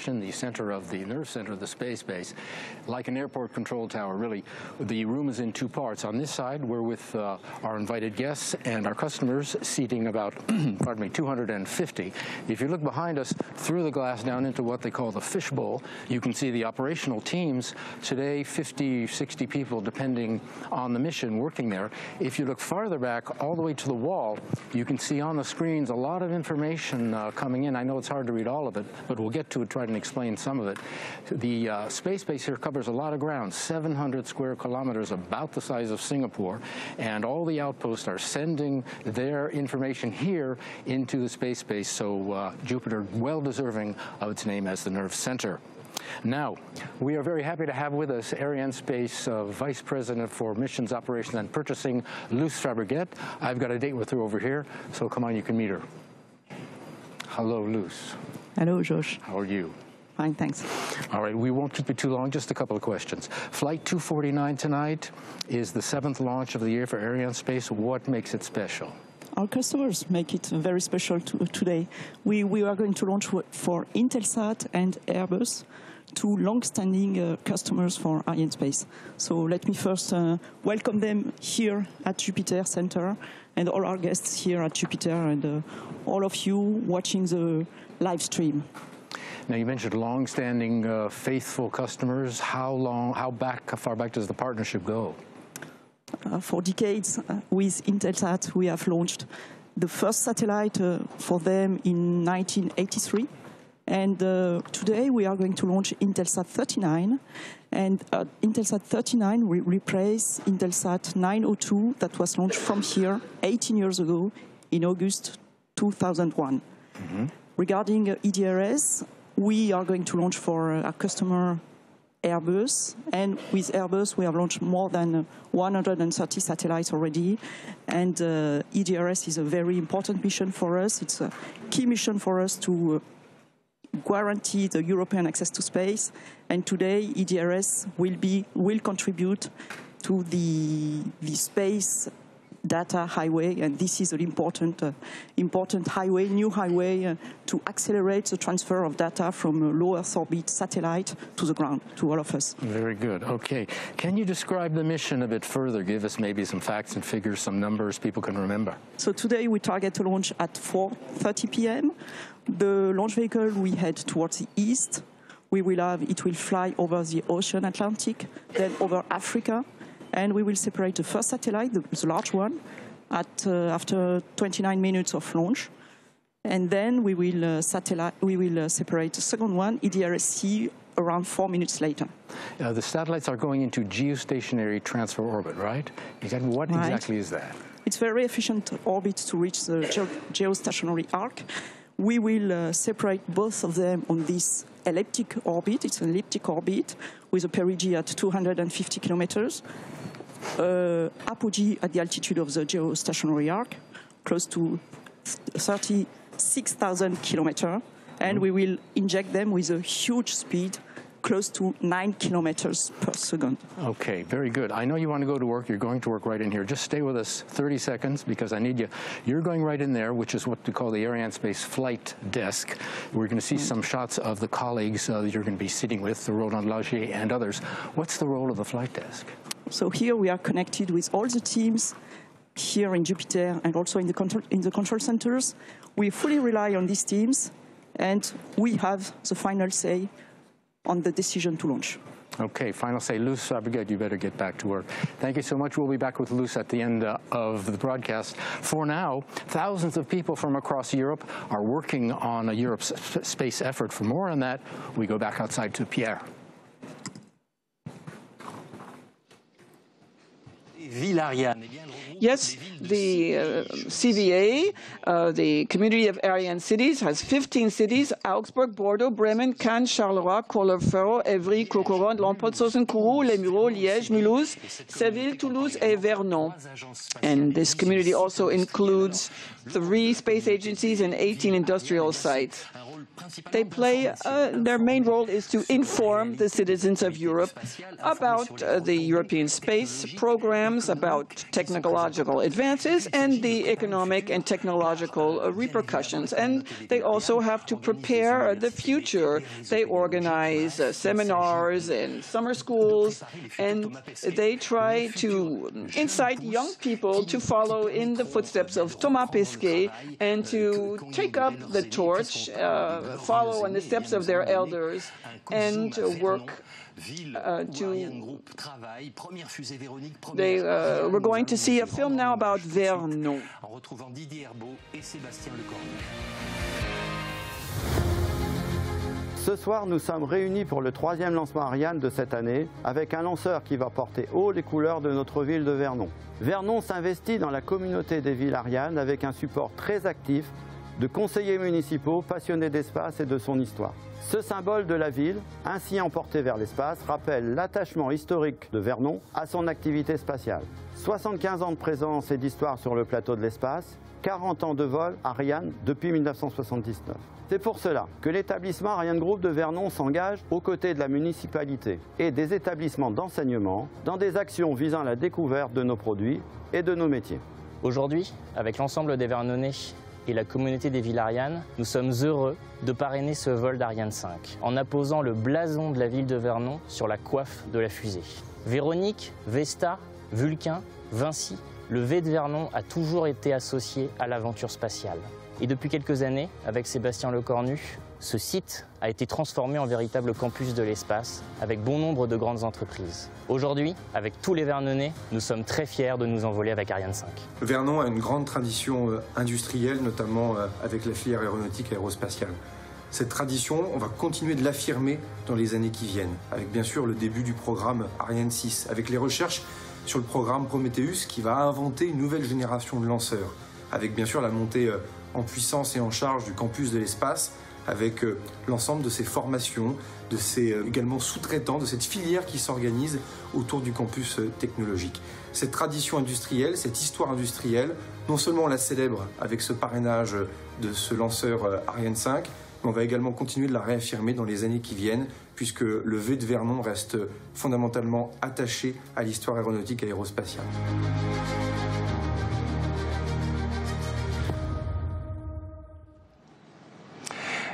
mission, the center of the nerve center of the space base. Like an airport control tower, really, the room is in two parts. On this side, we're with our invited guests and our customers, seating about, pardon me, 250. If you look behind us through the glass down into what they call the fishbowl, you can see the operational teams. Today, 50, 60 people, depending on the mission, working there. If you look farther back, all the way to the wall, you can see on the screens a lot of information coming in. I know it's hard to read all of it, but we'll get to it, try to explain some of it. The space base here covers a lot of ground, 700 square kilometers, about the size of Singapore, and all the outposts are sending their information here into the space base, so Jupiter well deserving of its name as the nerve center. Now, we are very happy to have with us Arianespace Vice President for Missions, Operations and Purchasing, Luce Fabriguet. I've got a date with her over here, so come on, you can meet her. Hello, Luce. Hello, Josh. How are you? Fine, thanks. All right, we won't keep you too long, just a couple of questions. Flight 249 tonight is the 7th launch of the year for Arianespace. What makes it special? Our customers make it very special today. We are going to launch for Intelsat and Airbus, two long-standing customers for Arianespace. So let me first welcome them here at Jupiter Center, and all our guests here at Jupiter, and all of you watching the live stream. Now, you mentioned long-standing, faithful customers. How far back does the partnership go? For decades, with Intelsat, we have launched the first satellite for them in 1983. And today, we are going to launch Intelsat 39. And Intelsat 39 will replace Intelsat 902 that was launched from here 18 years ago in August 2001. Mm-hmm. Regarding EDRS, we are going to launch for our customer Airbus, and with Airbus we have launched more than 130 satellites already, and EDRS is a very important mission for us. It's a key mission for us to guarantee the European access to space, and today EDRS will contribute to the space data highway, and this is an important highway, new highway, to accelerate the transfer of data from a low Earth orbit satellite to the ground, to all of us. Very good. Okay. Can you describe the mission a bit further? Give us maybe some facts and figures, some numbers people can remember. So today we target to launch at 4:30 p.m. The launch vehicle we head towards the east. It will fly over the Ocean Atlantic, then over Africa, and we will separate the first satellite, the large one, after 29 minutes of launch. And then we will separate the second one, EDRS-C, around 4 minutes later. The satellites are going into geostationary transfer orbit, right? What exactly is that? It's very efficient orbit to reach the geostationary arc. We will separate both of them on this elliptic orbit. It's an elliptic orbit with a perigee at 250 kilometers, apogee at the altitude of the geostationary arc, close to 36,000 kilometers, and we will inject them with a huge speed, close to 9 kilometers per second. Okay, very good. I know you want to go to work. You're going to work right in here. Just stay with us 30 seconds because I need you. You're going right in there, which is what we call the Arianespace flight desk. We're going to see some shots of the colleagues that you're going to be sitting with, the Roland Lagier and others. What's the role of the flight desk? So here we are connected with all the teams here in Jupiter and also in the control centers. We fully rely on these teams, and we have the final say on the decision to launch. Okay, final say. Luce Fabriguet, you better get back to work. Thank you so much. We'll be back with Luce at the end of the broadcast. For now, thousands of people from across Europe are working on a Europe's space effort. For more on that, we go back outside to Pierre. Yes, the CVA, the Community of Ariane Cities, has 15 cities: Augsburg, Bordeaux, Bremen, Cannes, Charleroi, Colleferro, Évry, Courcouronnes, Lampedusa, Kourou, Les Mureaux, Liège, Mulhouse, Séville, Toulouse, and Vernon. And this community also includes 3 space agencies and 18 industrial sites. They play, their main role is to inform the citizens of Europe about the European space programs, about technological advances, and the economic and technological repercussions. And they also have to prepare the future. They organize seminars and summer schools, and they try to incite young people to follow in the footsteps of Thomas Pesquet and to take up the torch, follow in the steps of their elders, and work we're going to see a film now about Vernon. Ce soir, nous sommes réunis pour le 3e lancement Ariane de cette année, avec un lanceur qui va porter haut les couleurs de notre ville de Vernon. Vernon s'investit dans la communauté des villes Ariane avec un support très actif de conseillers municipaux passionnés d'espace et de son histoire. Ce symbole de la ville, ainsi emporté vers l'espace, rappelle l'attachement historique de Vernon à son activité spatiale. 75 ans de présence et d'histoire sur le plateau de l'espace, 40 ans de vol Ariane depuis 1979. C'est pour cela que l'établissement Ariane Group de Vernon s'engage aux côtés de la municipalité et des établissements d'enseignement dans des actions visant la découverte de nos produits et de nos métiers. Aujourd'hui, avec l'ensemble des Vernonnais et la communauté des villes Ariane, nous sommes heureux de parrainer ce vol d'Ariane 5 en apposant le blason de la ville de Vernon sur la coiffe de la fusée. Véronique, Vesta, Vulcain, Vinci, le V de Vernon a toujours été associé à l'aventure spatiale. Et depuis quelques années, avec Sébastien Lecornu, ce site a été transformé en véritable campus de l'espace, avec bon nombre de grandes entreprises. Aujourd'hui, avec tous les Vernonnais, nous sommes très fiers de nous envoler avec Ariane 5. Vernon a une grande tradition industrielle, notamment avec la filière aéronautique et aérospatiale. Cette tradition, on va continuer de l'affirmer dans les années qui viennent, avec bien sûr le début du programme Ariane 6, avec les recherches sur le programme Prometheus qui va inventer une nouvelle génération de lanceurs, avec bien sûr la montée en puissance et en charge du campus de l'espace, avec l'ensemble de ces formations, de ces également sous-traitants, de cette filière qui s'organise autour du campus technologique. Cette tradition industrielle, cette histoire industrielle, non seulement on la célèbre avec ce parrainage de ce lanceur Ariane 5, mais on va également continuer de la réaffirmer dans les années qui viennent, puisque le V de Vernon reste fondamentalement attaché à l'histoire aéronautique et aérospatiale.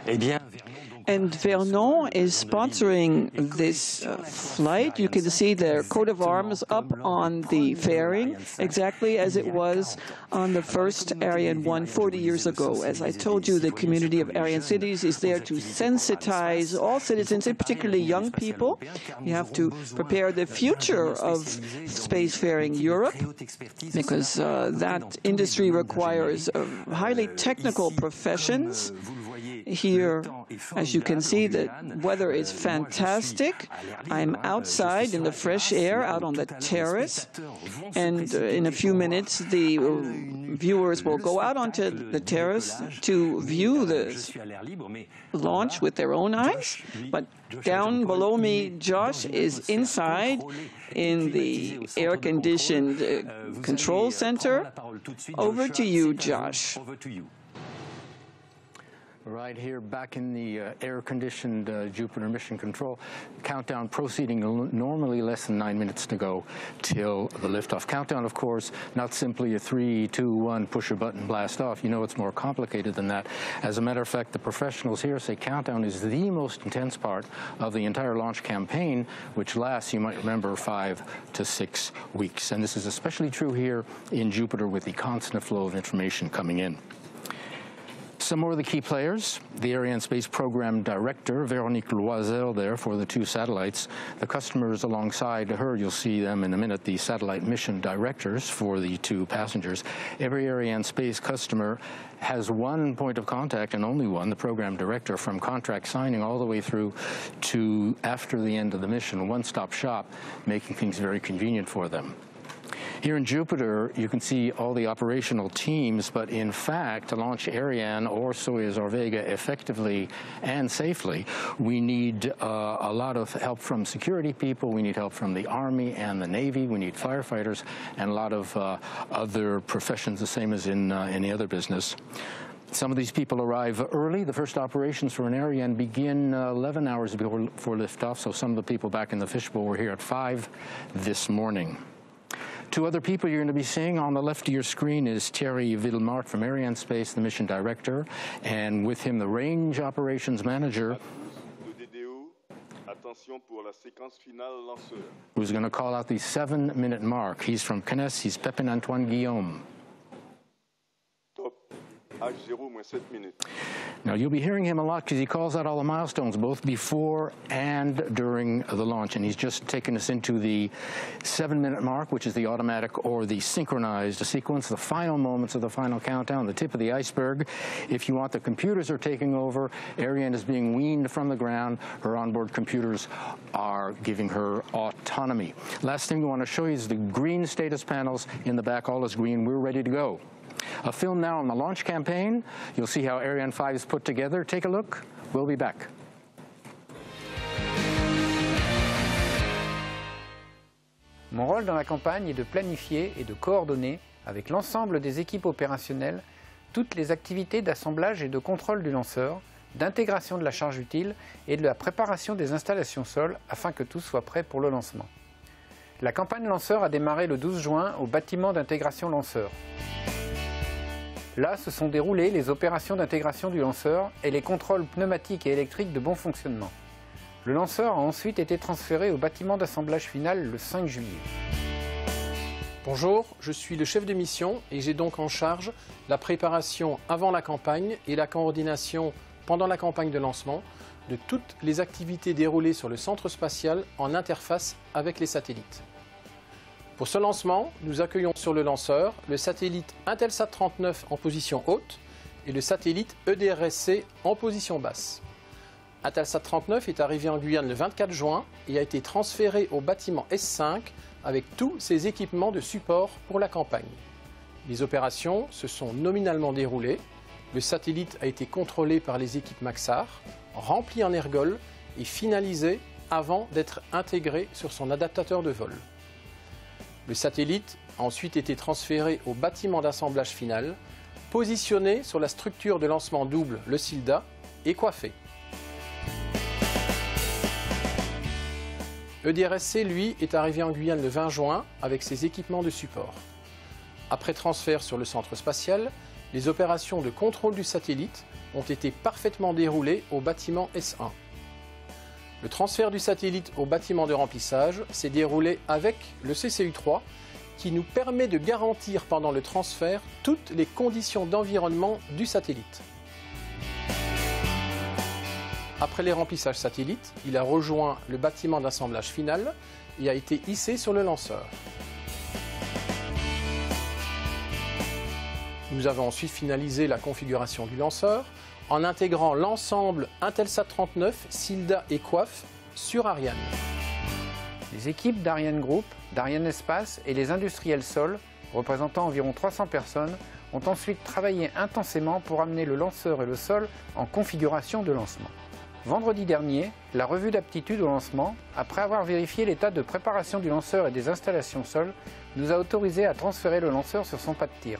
Eh bien, And Vernon is sponsoring this flight. You can see their coat of arms up on the fairing, exactly as it was on the first Ariane 1 40 years ago. As I told you, the community of Ariane cities is there to sensitize all citizens, and particularly young people. You have to prepare the future of spacefaring Europe, because that industry requires highly technical professions. Here, as you can see, the weather is fantastic. I'm outside in the fresh air, out on the terrace. And in a few minutes, the viewers will go out onto the terrace to view the launch with their own eyes. But down below me, Josh is inside in the air-conditioned control center. Over to you, Josh. Right here, back in the air-conditioned Jupiter Mission Control. Countdown proceeding, normally less than 9 minutes to go till the liftoff. Countdown, of course, not simply a 3, 2, 1, push a button, blast off. You know it's more complicated than that. As a matter of fact, the professionals here say countdown is the most intense part of the entire launch campaign, which lasts, you might remember, 5 to 6 weeks. And this is especially true here in Jupiter with the constant flow of information coming in. Some more of the key players, the Ariane Space Program Director, Véronique Loisel there for the 2 satellites. The customers alongside her, you'll see them in a minute, the satellite mission directors for the 2 passengers. Every Ariane Space customer has one point of contact, and only one, the program director, from contract signing all the way through to after the end of the mission, one-stop shop, making things very convenient for them. Here in Jupiter, you can see all the operational teams, but in fact, to launch Ariane or Soyuz or Vega effectively and safely, we need a lot of help from security people. We need help from the Army and the Navy. We need firefighters and a lot of other professions, the same as in any other business. Some of these people arrive early. The first operations for an Ariane begin 11 hours before liftoff, so some of the people back in the fishbowl were here at 5 this morning. Two other people you're going to be seeing on the left of your screen is Thierry Villemart from Arianespace, the mission director, and with him the range operations manager, who's going to call out the 7-minute mark. He's from CNES, he's Pépin-Antoine Guillaume. Now, you'll be hearing him a lot because he calls out all the milestones, both before and during the launch. And he's just taken us into the 7-minute mark, which is the automatic or the synchronized sequence, the final moments of the final countdown, the tip of the iceberg. If you want, the computers are taking over. Ariane is being weaned from the ground. Her onboard computers are giving her autonomy. Last thing we want to show you is the green status panels in the back. All is green. We're ready to go. A film now on the launch campaign. You'll see how Ariane 5 is put together. Take a look. We'll be back. Mon rôle dans la campagne est de planifier et de coordonner avec l'ensemble des équipes opérationnelles toutes les activités d'assemblage et de contrôle du lanceur, d'intégration de la charge utile et de la préparation des installations sol afin que tout soit prêt pour le lancement. La campagne lanceur a démarré le 12 juin au bâtiment d'intégration lanceur. Là se sont déroulées les opérations d'intégration du lanceur et les contrôles pneumatiques et électriques de bon fonctionnement. Le lanceur a ensuite été transféré au bâtiment d'assemblage final le 5 juillet. Bonjour, je suis le chef de mission et j'ai donc en charge la préparation avant la campagne et la coordination pendant la campagne de lancement de toutes les activités déroulées sur le centre spatial en interface avec les satellites. Pour ce lancement, nous accueillons sur le lanceur le satellite Intelsat 39 en position haute et le satellite EDRS-C en position basse. Intelsat 39 est arrivé en Guyane le 24 juin et a été transféré au bâtiment S5 avec tous ses équipements de support pour la campagne. Les opérations se sont nominalement déroulées. Le satellite a été contrôlé par les équipes Maxar, rempli en ergol et finalisé avant d'être intégré sur son adaptateur de vol. Le satellite a ensuite été transféré au bâtiment d'assemblage final, positionné sur la structure de lancement double, le SILDA, et coiffé. EDRS-C, lui, est arrivé en Guyane le 20 juin avec ses équipements de support. Après transfert sur le centre spatial, les opérations de contrôle du satellite ont été parfaitement déroulées au bâtiment S1. Le transfert du satellite au bâtiment de remplissage s'est déroulé avec le CCU3 qui nous permet de garantir pendant le transfert toutes les conditions d'environnement du satellite. Après les remplissages satellites, il a rejoint le bâtiment d'assemblage final et a été hissé sur le lanceur. Nous avons ensuite finalisé la configuration du lanceur en intégrant l'ensemble Intelsat 39, SILDA et coiffe sur Ariane. Les équipes d'Ariane Group, d'Arianespace et les industriels sol, représentant environ 300 personnes, ont ensuite travaillé intensément pour amener le lanceur et le sol en configuration de lancement. Vendredi dernier, la revue d'aptitude au lancement, après avoir vérifié l'état de préparation du lanceur et des installations sol, nous a autorisé à transférer le lanceur sur son pas de tir.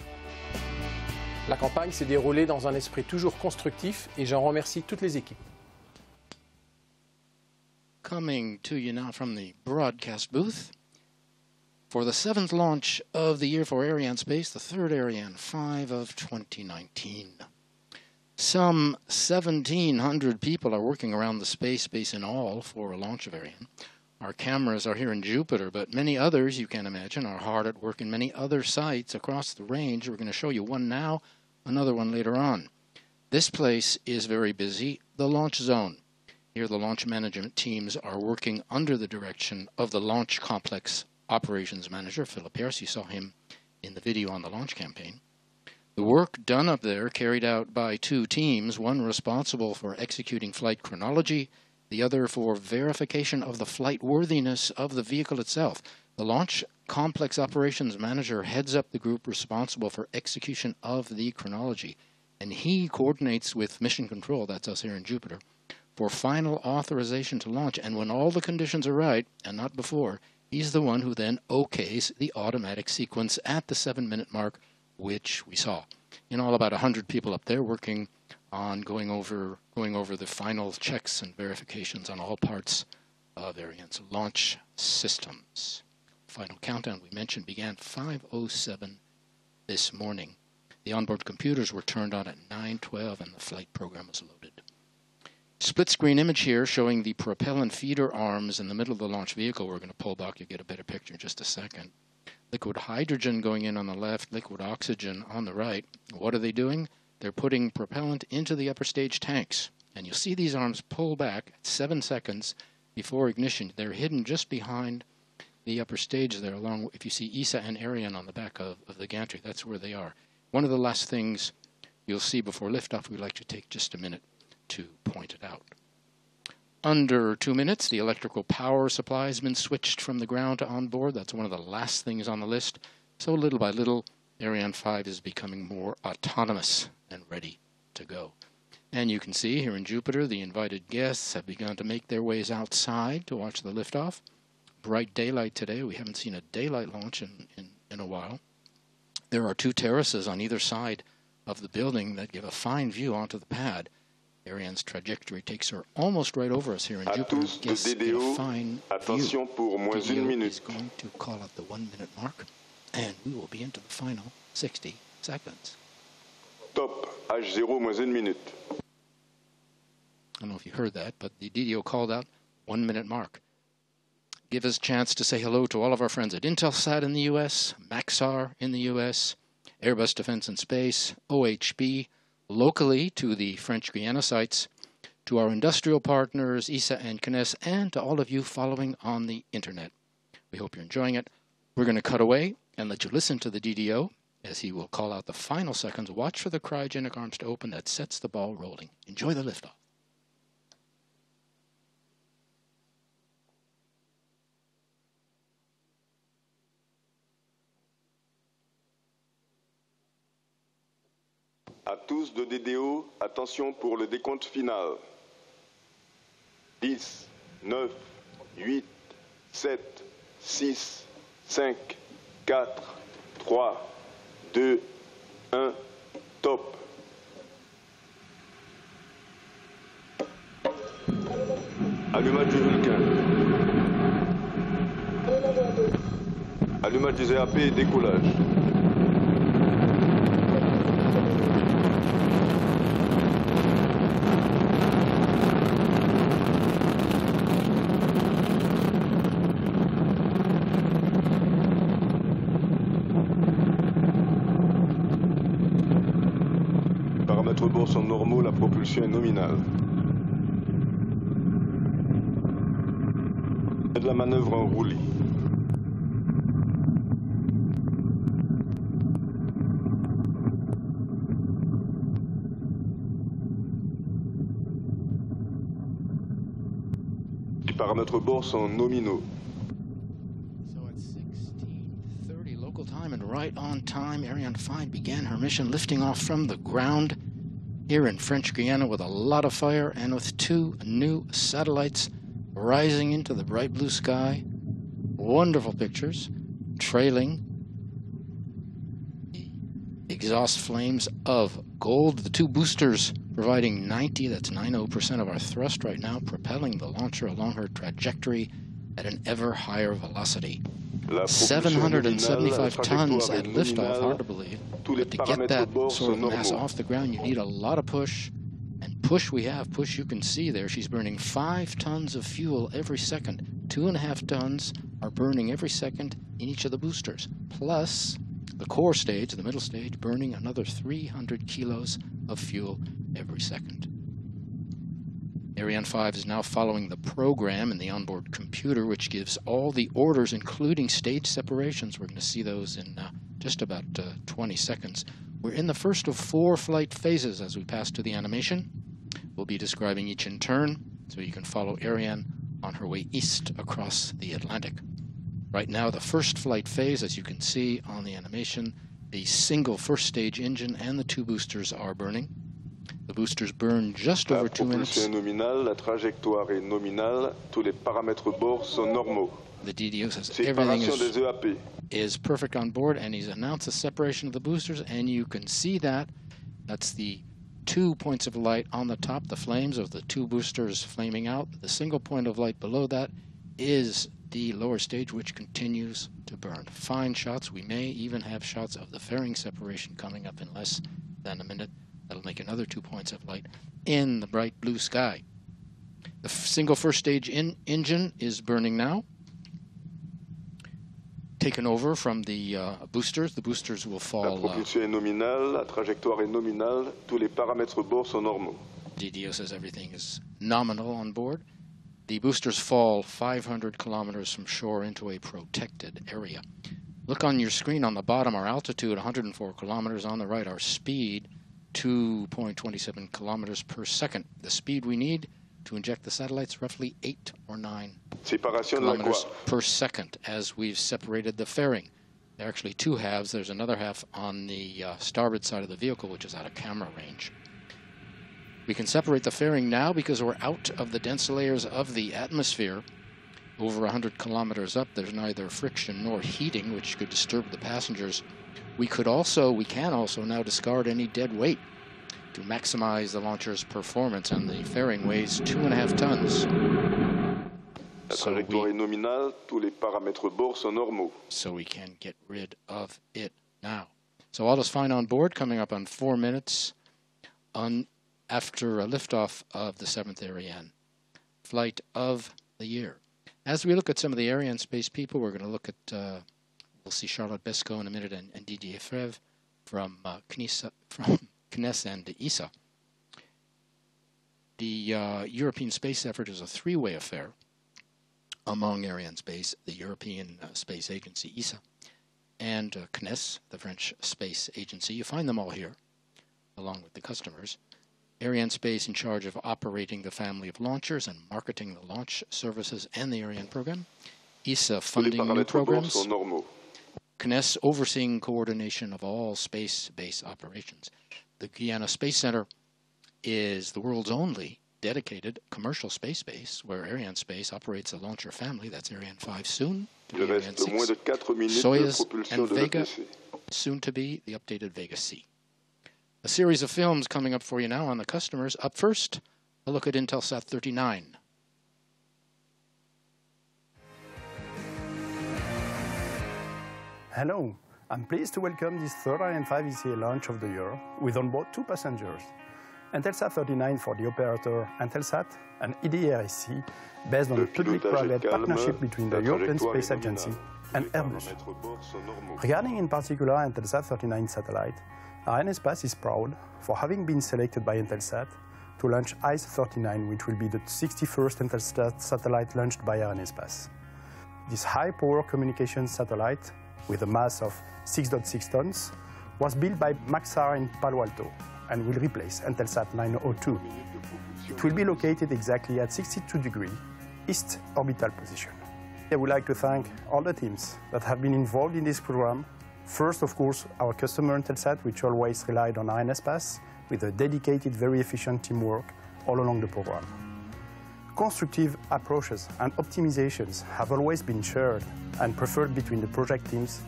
La campagne s'est déroulée dans un esprit toujours constructif et j'en remercie toutes les équipes. Coming to you now from the broadcast booth for the 7th launch of the year for Arianespace, the 3rd Ariane 5 of 2019. Some 1,700 people are working around the space base in all for a launch of Ariane. Our cameras are here in Jupiter, but many others, you can imagine, are hard at work in many other sites across the range. We're going to show you one now, another one later on. This place is very busy, the launch zone. Here the launch management teams are working under the direction of the Launch Complex Operations Manager, Philip Pierce. You saw him in the video on the launch campaign. The work done up there carried out by two teams, one responsible for executing flight chronology, the other for verification of the flight worthiness of the vehicle itself. The Launch Complex Operations Manager heads up the group responsible for execution of the chronology, and he coordinates with Mission Control, that's us here in Jupiter, for final authorization to launch. And when all the conditions are right, and not before, he's the one who then okays the automatic sequence at the 7-minute mark, which we saw. in all about 100 people up there working on going over the final checks and verifications on all parts of Ariane's launch systems. Final countdown, we mentioned, began 5:07 this morning. The onboard computers were turned on at 9:12 and the flight program was loaded. Split screen image here showing the propellant feeder arms in the middle of the launch vehicle. We're going to pull back, you'll get a better picture in just a second. Liquid hydrogen going in on the left, liquid oxygen on the right. What are they doing? They're putting propellant into the upper stage tanks. And you'll see these arms pull back at 7 seconds before ignition. They're hidden just behind the upper stage there, along, if you see ESA and Ariane on the back of the gantry, that's where they are. One of the last things you'll see before liftoff, we'd like to take just a minute to point it out. Under 2 minutes, the electrical power supply has been switched from the ground to onboard. That's one of the last things on the list. So little by little, Ariane 5 is becoming more autonomous and ready to go. And you can see here in Jupiter, the invited guests have begun to make their ways outside to watch the liftoff. Bright daylight today. We haven't seen a daylight launch in a while. There are 2 terraces on either side of the building that give a fine view onto the pad. Ariane's trajectory takes her almost right over us here in Jupiter. Guests get a fine view. VDO is going to call out the 1 minute mark, and we will be into the final 60 seconds. Top, H0 moins 1 minute. I don't know if you heard that, but the DDO called out 1 minute mark. Give us a chance to say hello to all of our friends at Intelsat in the U.S., Maxar in the U.S., Airbus Defence and Space, OHB, locally to the French Guiana sites, to our industrial partners, ESA and CNES, and to all of you following on the internet. We hope you're enjoying it. We're going to cut away and let you listen to the DDO as he will call out the final seconds. Watch for the cryogenic arms to open. That sets the ball rolling. Enjoy the liftoff. À tous de DDO, attention pour le décompte final. 10, 9, 8, 7, 6, 5, 4, 3, 2, 1, top. Allumage du Vulcain. Allumage des EAP et décollage. Paramètres bord sont normaux, la propulsion est nominale. De la manœuvre en roulis. Les paramètres bord sont nominaux. So at 16:30 local time and right on time, Ariane 5 began her mission lifting off from the ground here in French Guiana with a lot of fire and with 2 new satellites rising into the bright blue sky. Wonderful pictures, trailing the exhaust flames of gold. The 2 boosters providing 90% of our thrust right now, propelling the launcher along her trajectory at an ever higher velocity. 775 tons at liftoff, hard to believe. But to get that sort of mass off the ground, you need a lot of push. And push we have. Push you can see there. She's burning 5 tons of fuel every second. 2.5 tons are burning every second in each of the boosters. Plus, the core stage, the middle stage, burning another 300 kilos of fuel every second. Ariane 5 is now following the program in the onboard computer, which gives all the orders, including stage separations. We're going to see those in just about 20 seconds. We're in the first of 4 flight phases as we pass to the animation. We'll be describing each in turn, so you can follow Ariane on her way east across the Atlantic. Right now, the first flight phase, as you can see on the animation, the single first stage engine and the 2 boosters are burning. The boosters burn just over 2 minutes. La propulsion est nominale, la trajectoire est nominale, tous les paramètres bord sont normaux. The DDO says everything des EAP. is perfect on board, and he's announced the separation of the boosters, and you can see that. That's the 2 points of light on the top, the flames of the 2 boosters flaming out. The single point of light below that is the lower stage, which continues to burn. Fine shots. We may even have shots of the fairing separation coming up in less than a minute. That'll make another 2 points of light in the bright blue sky. The single first stage engine is burning now, taken over from the boosters. The boosters will fall. La propulsion est nominale, la trajectoire est nominale, tous les paramètres bord sont normaux. DDO says everything is nominal on board. The boosters fall 500 kilometers from shore into a protected area. Look on your screen on the bottom, our altitude 104 kilometers, on the right our speed 2.27 kilometers per second. The speed we need to inject the satellites, roughly 8 or 9 kilometers per second, as we've separated the fairing. There are actually 2 halves. There's another half on the starboard side of the vehicle, which is out of camera range. We can separate the fairing now because we're out of the dense layers of the atmosphere. Over 100 kilometers up, there's neither friction nor heating, which could disturb the passengers. We can also now discard any dead weight to maximize the launcher's performance, and the fairing weighs 2.5 tons. La trajectoire est nominale, tous les paramètres bord sont normaux. So we can get rid of it now. So all is fine on board, coming up on 4 minutes after a liftoff of the 7th Ariane flight of the year. As we look at some of the Arianespace people, we're going to look at, we'll see Charlotte Besco in a minute and Didier Freve from CNES and ESA. The European space effort is a 3-way affair among Arianespace, the European Space Agency, ESA, and CNES, the French Space Agency. You find them all here, along with the customers. Arianespace in charge of operating the family of launchers and marketing the launch services and the Ariane program. ESA funding new programs. CNES overseeing coordination of all space-based operations. The Guiana Space Centre is the world's only dedicated commercial space base where Arianespace operates a launcher family. That's Ariane 5 soon to be Ariane 6, Soyuz, and Vega, soon to be the updated Vega-C. A series of films coming up for you now on the customers. Up first, a look at Intelsat 39. Hello, I'm pleased to welcome this third Ariane 5 ECA launch of the year with on board 2 passengers. Intelsat 39 for the operator Intelsat and EDRS-C based on a public-private partnership between the European Space Agency and Airbus. Regarding in particular Intelsat 39 satellite, Arianespace is proud for having been selected by Intelsat to launch ICE-39, which will be the 61st Intelsat satellite launched by Arianespace. This high-power communications satellite, with a mass of 6.6 tons, was built by Maxar in Palo Alto and will replace Intelsat 902. It will be located exactly at 62 degrees east orbital position. I would like to thank all the teams that have been involved in this program. First, of course, our customer Intelsat, which always relied on Arianespace with a dedicated, very efficient teamwork all along the program. Constructive approaches and optimizations have always been shared and preferred between the project teams.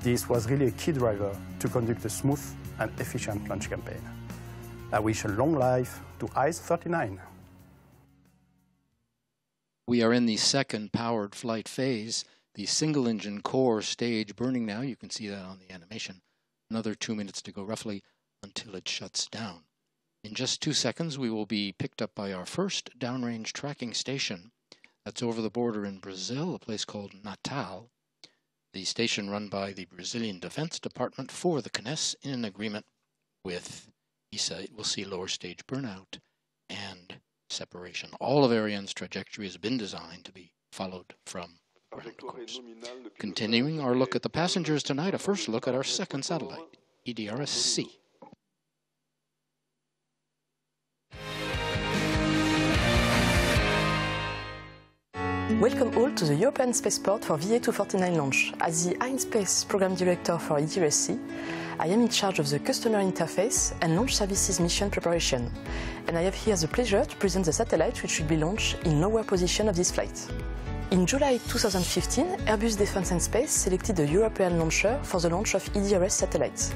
This was really a key driver to conduct a smooth and efficient launch campaign. I wish a long life to ICE-39. We are in the second powered flight phase. The single-engine core stage burning now. You can see that on the animation. Another 2 minutes to go, roughly, until it shuts down. In just 2 seconds, we will be picked up by our first downrange tracking station. That's over the border in Brazil, a place called Natal. The station run by the Brazilian Defense Department for the CNES in an agreement with ESA. It will see lower stage burnout and separation. All of Ariane's trajectory has been designed to be followed from ground course. Continuing our look at the passengers tonight, a first look at our second satellite, EDRS-C. Welcome all to the European Spaceport for VA249 launch. As the Arianespace Program Director for EDRS-C, I am in charge of the customer interface and launch services mission preparation. And I have here the pleasure to present the satellite which will be launched in lower position of this flight. In July 2015, Airbus Defence and Space selected a European launcher for the launch of EDRS satellites.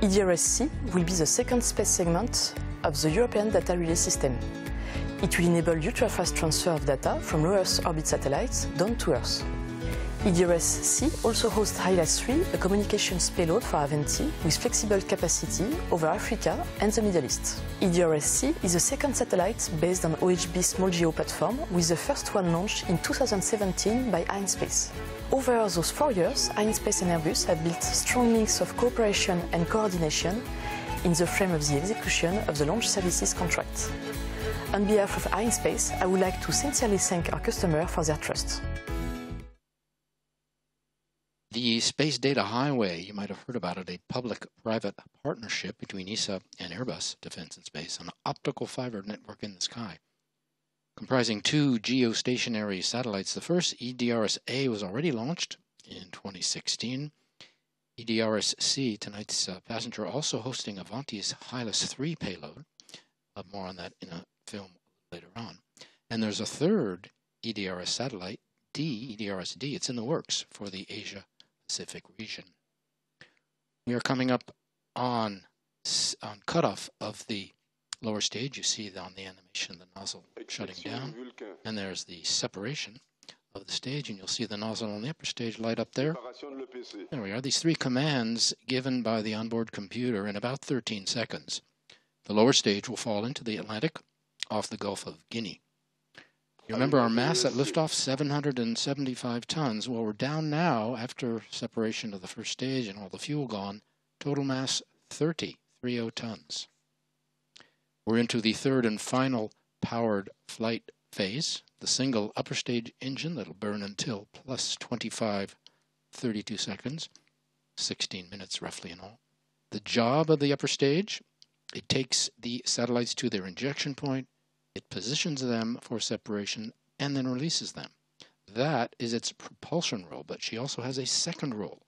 EDRS-C will be the second space segment of the European Data Relay System. It will enable ultra-fast transfer of data from low Earth orbit satellites down to Earth. EDRS-C also hosts HILAS-3, a communications payload for Aventi with flexible capacity over Africa and the Middle East. EDRS-C is the second satellite based on OHB small GEO platform, with the first one launched in 2017 by Arianespace. Over those 4 years, Arianespace and Airbus have built strong links of cooperation and coordination in the frame of the execution of the launch services contract. On behalf of Arianespace, I would like to sincerely thank our customer for their trust. The Space Data Highway, you might have heard about it, a public-private partnership between ESA and Airbus Defence and Space, an optical fiber network in the sky, comprising 2 geostationary satellites. The first, EDRS-A, was already launched in 2016. EDRS-C, tonight's passenger, also hosting Aventi's HILAS-3 payload. More on that in a film later on. And there's a third EDRS satellite, EDRS-D. It's in the works for the Asia-Pacific region. We are coming up on cutoff of the lower stage. You see on the animation the nozzle shutting down, and there's the separation of the stage, and you'll see the nozzle on the upper stage light up there. There we are. These 3 commands given by the onboard computer in about 13 seconds. The lower stage will fall into the Atlantic off the Gulf of Guinea. You remember our mass at liftoff, 775 tons. Well, we're down now after separation of the first stage and all the fuel gone. Total mass, 30 tons. We're into the third and final powered flight phase, the single upper stage engine that'll burn until plus 25, 32 seconds, 16 minutes roughly in all. The job of the upper stage, it takes the satellites to their injection point, it positions them for separation, and then releases them. That is its propulsion role, but she also has a second role,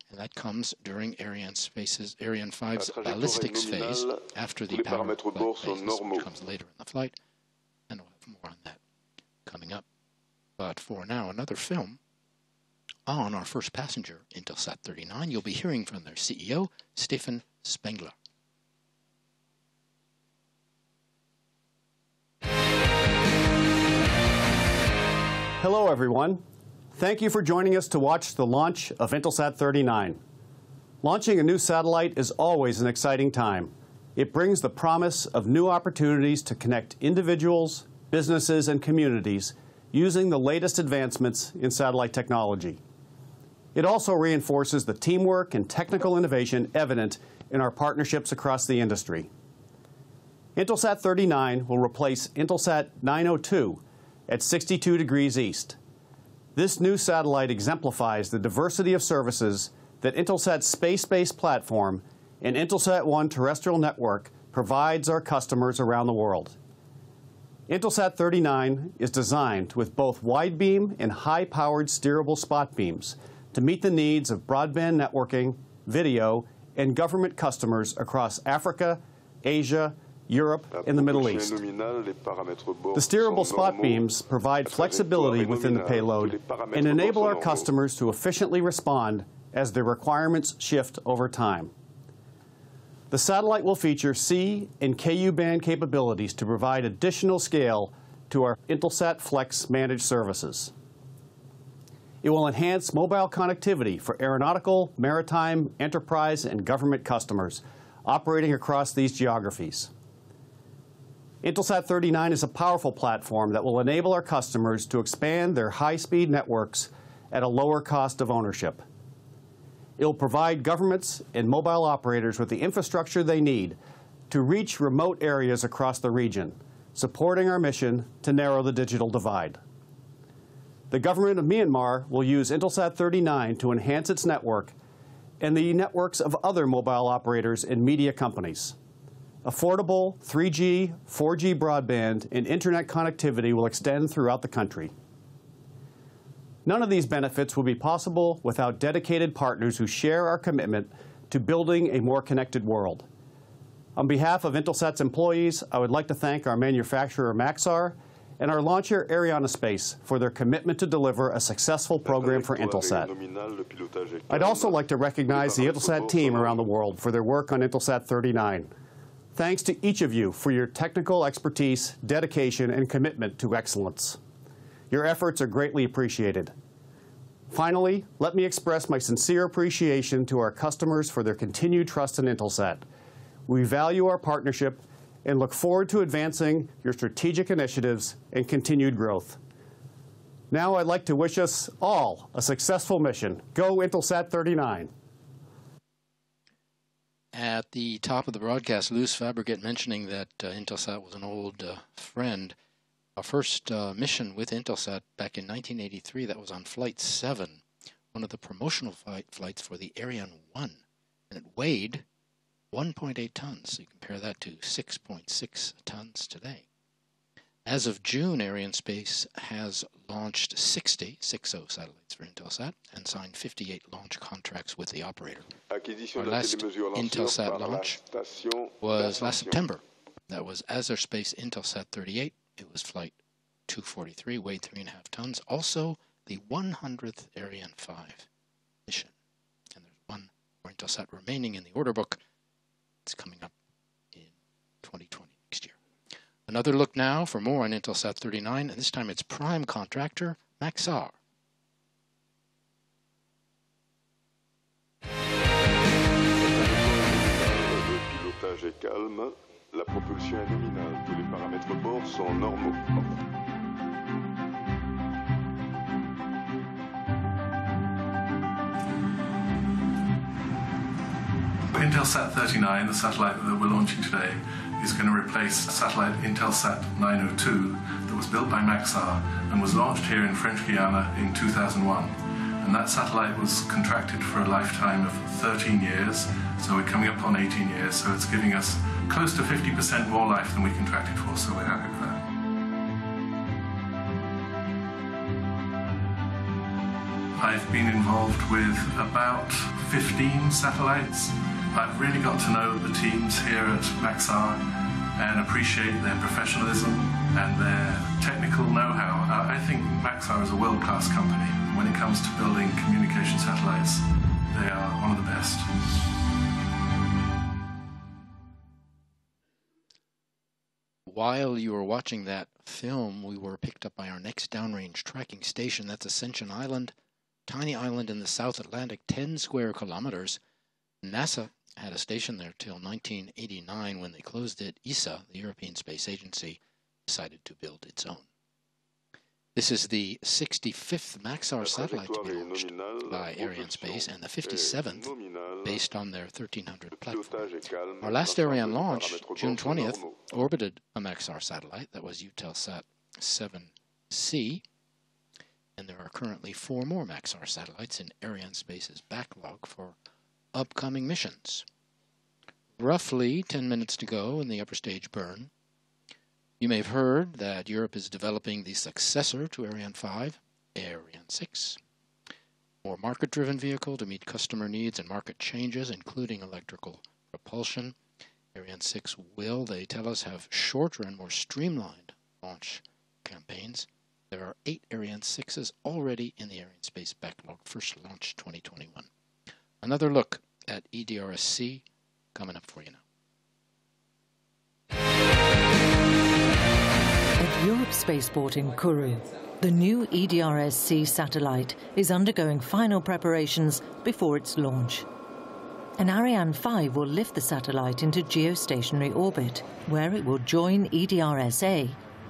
and that comes during Ariane 5's ballistics phase, after the power flight phase, which comes later in the flight, and we'll have more on that coming up. But for now, another film on our first passenger, Intelsat 39. You'll be hearing from their CEO, Stefan Spengler. Hello, everyone. Thank you for joining us to watch the launch of Intelsat 39. Launching a new satellite is always an exciting time. It brings the promise of new opportunities to connect individuals, businesses, and communities using the latest advancements in satellite technology. It also reinforces the teamwork and technical innovation evident in our partnerships across the industry. Intelsat 39 will replace Intelsat 902 at 62 degrees east. This new satellite exemplifies the diversity of services that Intelsat's space-based platform and Intelsat 1 terrestrial network provides our customers around the world. Intelsat 39 is designed with both wide-beam and high-powered steerable spot beams to meet the needs of broadband networking, video, and government customers across Africa, Asia, Europe, and the Middle East. The steerable spot beams provide flexibility within the payload and enable our customers to efficiently respond as their requirements shift over time. The satellite will feature C and Ku band capabilities to provide additional scale to our Intelsat Flex managed services. It will enhance mobile connectivity for aeronautical, maritime, enterprise, and government customers operating across these geographies. Intelsat 39 is a powerful platform that will enable our customers to expand their high-speed networks at a lower cost of ownership. It will provide governments and mobile operators with the infrastructure they need to reach remote areas across the region, supporting our mission to narrow the digital divide. The government of Myanmar will use Intelsat 39 to enhance its network and the networks of other mobile operators and media companies. Affordable 3G, 4G broadband, and internet connectivity will extend throughout the country. None of these benefits would be possible without dedicated partners who share our commitment to building a more connected world. On behalf of Intelsat's employees, I would like to thank our manufacturer Maxar and our launcher Arianespace for their commitment to deliver a successful program for Intelsat. I'd also like to recognize the Intelsat team around the world for their work on Intelsat 39. Thanks to each of you for your technical expertise, dedication, and commitment to excellence. Your efforts are greatly appreciated. Finally, let me express my sincere appreciation to our customers for their continued trust in Intelsat. We value our partnership and look forward to advancing your strategic initiatives and continued growth. Now I'd like to wish us all a successful mission. Go Intelsat 39. At the top of the broadcast, Luce Fabregat mentioning that Intelsat was an old friend. Our first mission with Intelsat back in 1983, that was on Flight 7, one of the promotional flights for the Ariane 1. And it weighed 1.8 tons. So you compare that to 6.6 tons today. As of June, Arianespace has launched 60 satellites for Intelsat and signed 58 launch contracts with the operator. Our last Intelsat launch was last September. That was Arianespace Intelsat 38. It was Flight 243, weighed 3.5 tons. Also, the 100th Ariane 5 mission. And there's one more Intelsat remaining in the order book. It's coming up in 2020, next year. Another look now for more on Intelsat 39, and this time it's prime contractor Maxar. Le pilotage est calme, la propulsion est nominale, tous les paramètres bord sont normaux. Intelsat 39, the satellite that we're launching today, is going to replace satellite Intelsat 902 that was built by Maxar and was launched here in French Guiana in 2001. And that satellite was contracted for a lifetime of 13 years, so we're coming up on 18 years, so it's giving us close to 50% more life than we contracted for, so we're happy with that. I've been involved with about 15 satellites. I've really got to know the teams here at Maxar and appreciate their professionalism and their technical know-how. I think Maxar is a world-class company. When it comes to building communication satellites, they are one of the best. While you were watching that film, we were picked up by our next downrange tracking station. That's Ascension Island, tiny island in the South Atlantic, 10 square kilometers. NASA had a station there till 1989 when they closed it. ESA, the European Space Agency, decided to build its own. This is the 65th Maxar satellite to be launched by Arianespace and the 57th based on their 1300 platform. Our last Ariane launch, June 20th, orbited a Maxar satellite. That was Eutelsat 7C. And there are currently 4 more Maxar satellites in Arianespace's backlog for upcoming missions. Roughly 10 minutes to go in the upper stage burn. You may have heard that Europe is developing the successor to Ariane 5, Ariane 6. More market-driven vehicle to meet customer needs and market changes, including electrical propulsion. Ariane 6 will, they tell us, have shorter and more streamlined launch campaigns. There are 8 Ariane 6s already in the Arianespace backlog, first launch 2021. Another look at EDRS-C coming up for you now. At Europe Spaceport in Kourou, the new EDRS-C satellite is undergoing final preparations before its launch. An Ariane 5 will lift the satellite into geostationary orbit, where it will join EDRS-A,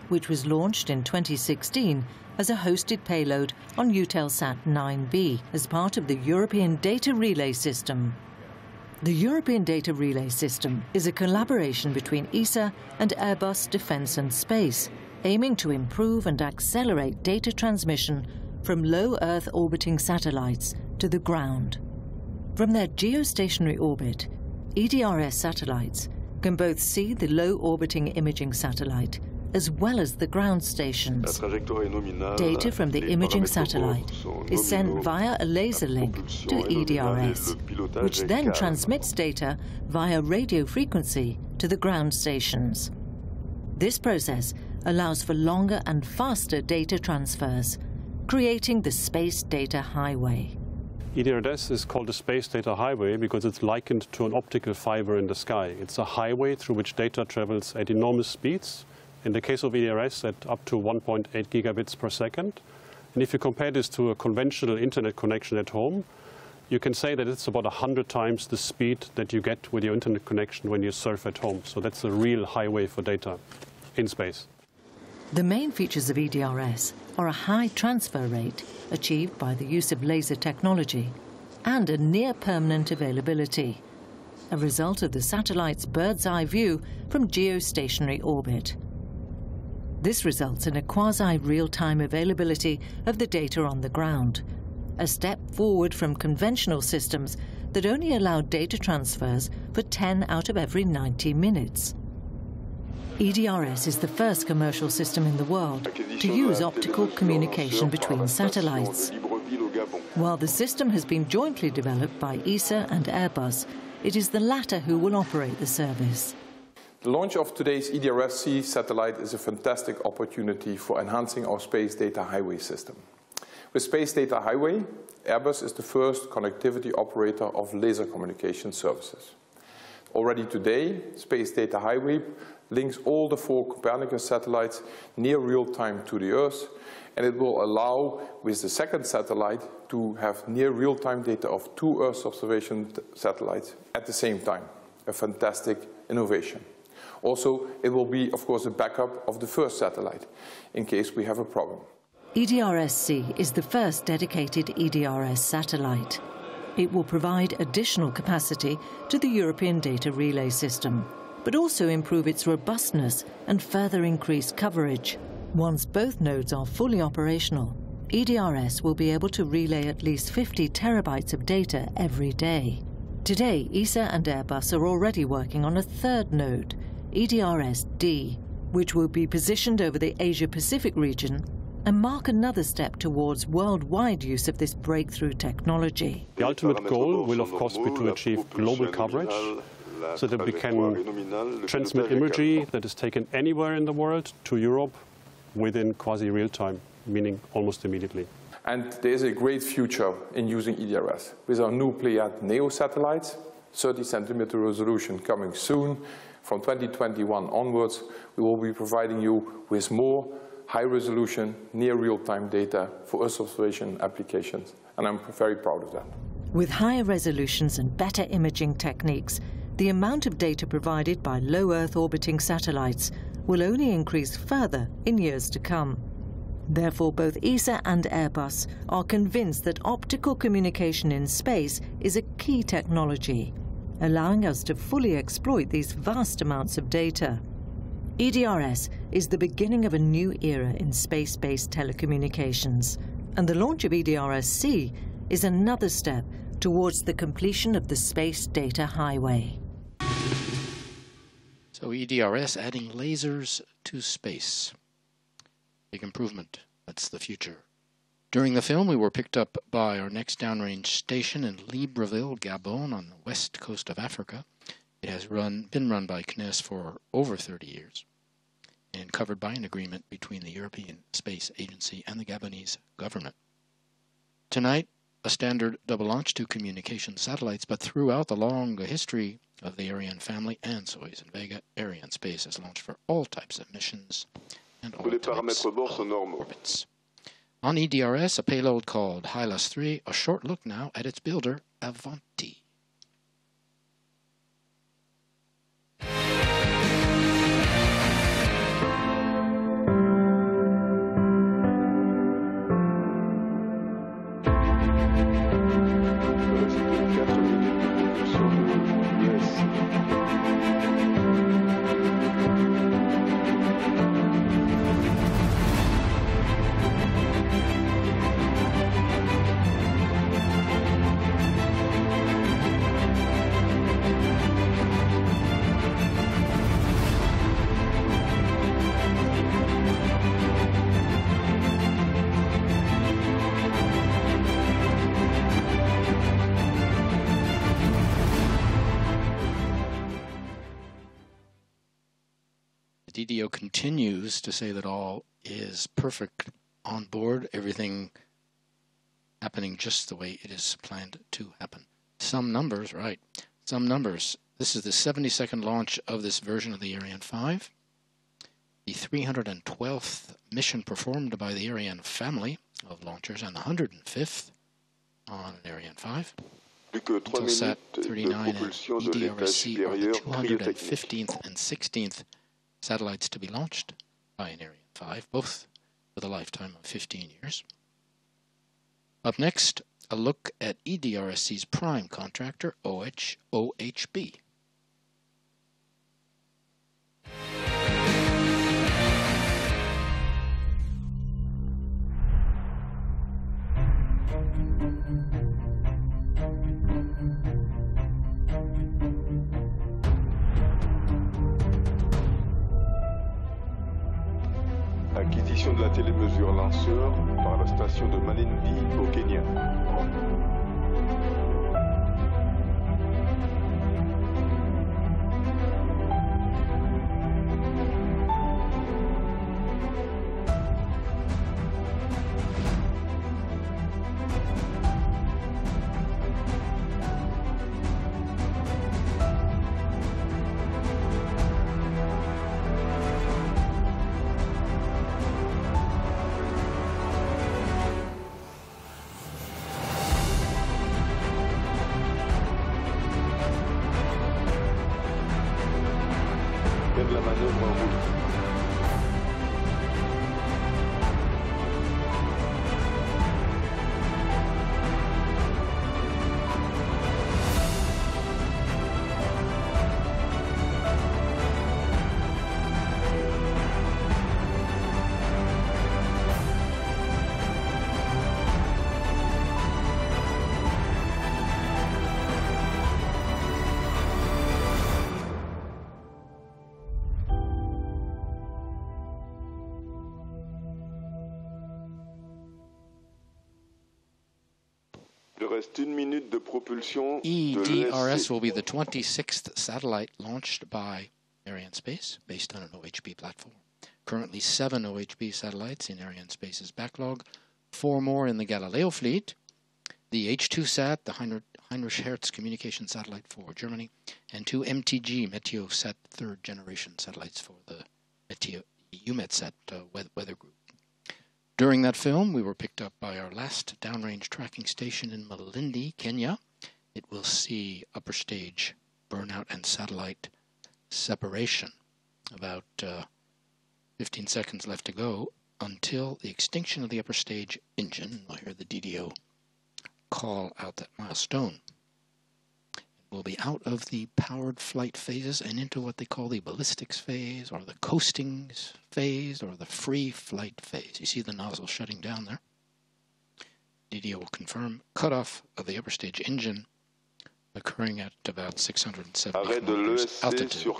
which was launched in 2016 as a hosted payload on Eutelsat 9B as part of the European Data Relay System. The European Data Relay System is a collaboration between ESA and Airbus Defence and Space, aiming to improve and accelerate data transmission from low Earth orbiting satellites to the ground. From their geostationary orbit, EDRS satellites can both see the low orbiting imaging satellite as well as the ground stations. Data from the imaging satellite is sent via a laser link to EDRS, which then transmits data via radio frequency to the ground stations. This process allows for longer and faster data transfers, creating the space data highway. EDRS is called a space data highway because it's likened to an optical fiber in the sky. It's a highway through which data travels at enormous speeds. In the case of EDRS, at up to 1.8 gigabits per second. And if you compare this to a conventional internet connection at home, you can say that it's about 100 times the speed that you get with your internet connection when you surf at home. So that's a real highway for data in space. The main features of EDRS are a high transfer rate achieved by the use of laser technology and a near-permanent availability, a result of the satellite's bird's-eye view from geostationary orbit. This results in a quasi-real-time availability of the data on the ground, a step forward from conventional systems that only allow data transfers for 10 out of every 90 minutes. EDRS is the first commercial system in the world to use optical communication between satellites. While the system has been jointly developed by ESA and Airbus, it is the latter who will operate the service. The launch of today's EDRS-C satellite is a fantastic opportunity for enhancing our space data highway system. With Space Data Highway, Airbus is the first connectivity operator of laser communication services. Already today, Space Data Highway links all the 4 Copernicus satellites near real-time to the Earth, and it will allow, with the second satellite, to have near real-time data of 2 Earth observation satellites at the same time. A fantastic innovation. Also, it will be, of course, a backup of the first satellite in case we have a problem. EDRS-C is the first dedicated EDRS satellite. It will provide additional capacity to the European data relay system, but also improve its robustness and further increase coverage. Once both nodes are fully operational, EDRS will be able to relay at least 50 terabytes of data every day. Today, ESA and Airbus are already working on a third node, EDRS-D, which will be positioned over the Asia-Pacific region and mark another step towards worldwide use of this breakthrough technology. The ultimate goal will, of course, be to achieve global coverage so that we can transmit imagery that is taken anywhere in the world to Europe within quasi-real time, meaning almost immediately. And there is a great future in using EDRS. With our new Pléiades NEO satellites, 30 centimeter resolution coming soon, from 2021 onwards, we will be providing you with more high-resolution, near real-time data for Earth observation applications, and I'm very proud of that. With higher resolutions and better imaging techniques, the amount of data provided by low Earth orbiting satellites will only increase further in years to come. Therefore, both ESA and Airbus are convinced that optical communication in space is a key technology, allowing us to fully exploit these vast amounts of data. EDRS is the beginning of a new era in space-based telecommunications, and the launch of EDRS-C is another step towards the completion of the space data highway. So EDRS adding lasers to space. Big improvement. That's the future. During the film, we were picked up by our next downrange station in Libreville, Gabon, on the west coast of Africa. It has been run by CNES for over 30 years and covered by an agreement between the European Space Agency and the Gabonese government. Tonight, a standard double launch to communication satellites, but throughout the long history of the Ariane family and Soyuz and Vega, Arianespace has launched for all types of missions and all types of orbits. On EDRS, a payload called Hylas 3, a short look now at its builder, Avanti. DDO continues to say that all is perfect on board, everything happening just the way it is planned to happen. Some numbers, right, some numbers. This is the 72nd launch of this version of the Ariane 5, the 312th mission performed by the Ariane family of launchers, and the 105th on an Ariane 5. Intelsat 39 and EDRS-C are the 215th and 16th satellites to be launched by an Ariane 5, both with a lifetime of 15 years. Up next, a look at EDRS-C's prime contractor, OHB. Acquisition de la télémesure lanceur par la station de Malindi au Kenya. La manœuvre en route. EDRS will be the 26th satellite launched by Arianespace, based on an OHB platform. Currently 7 OHB satellites in Arianespace's backlog, 4 more in the Galileo fleet, the H2SAT, the Heinrich Hertz communication satellite for Germany, and 2 MTG, Meteosat third generation satellites for the EUMETSAT weather group. During that film, we were picked up by our last downrange tracking station in Malindi, Kenya. It will see upper stage burnout and satellite separation. About 15 seconds left to go until the extinction of the upper stage engine. We'll hear the DDO call out that milestone. We'll be out of the powered flight phases and into what they call the ballistics phase, or the coasting phase, or the free flight phase. You see the nozzle shutting down there. DDO will confirm cutoff of the upper stage engine occurring at about 670 kilometers altitude.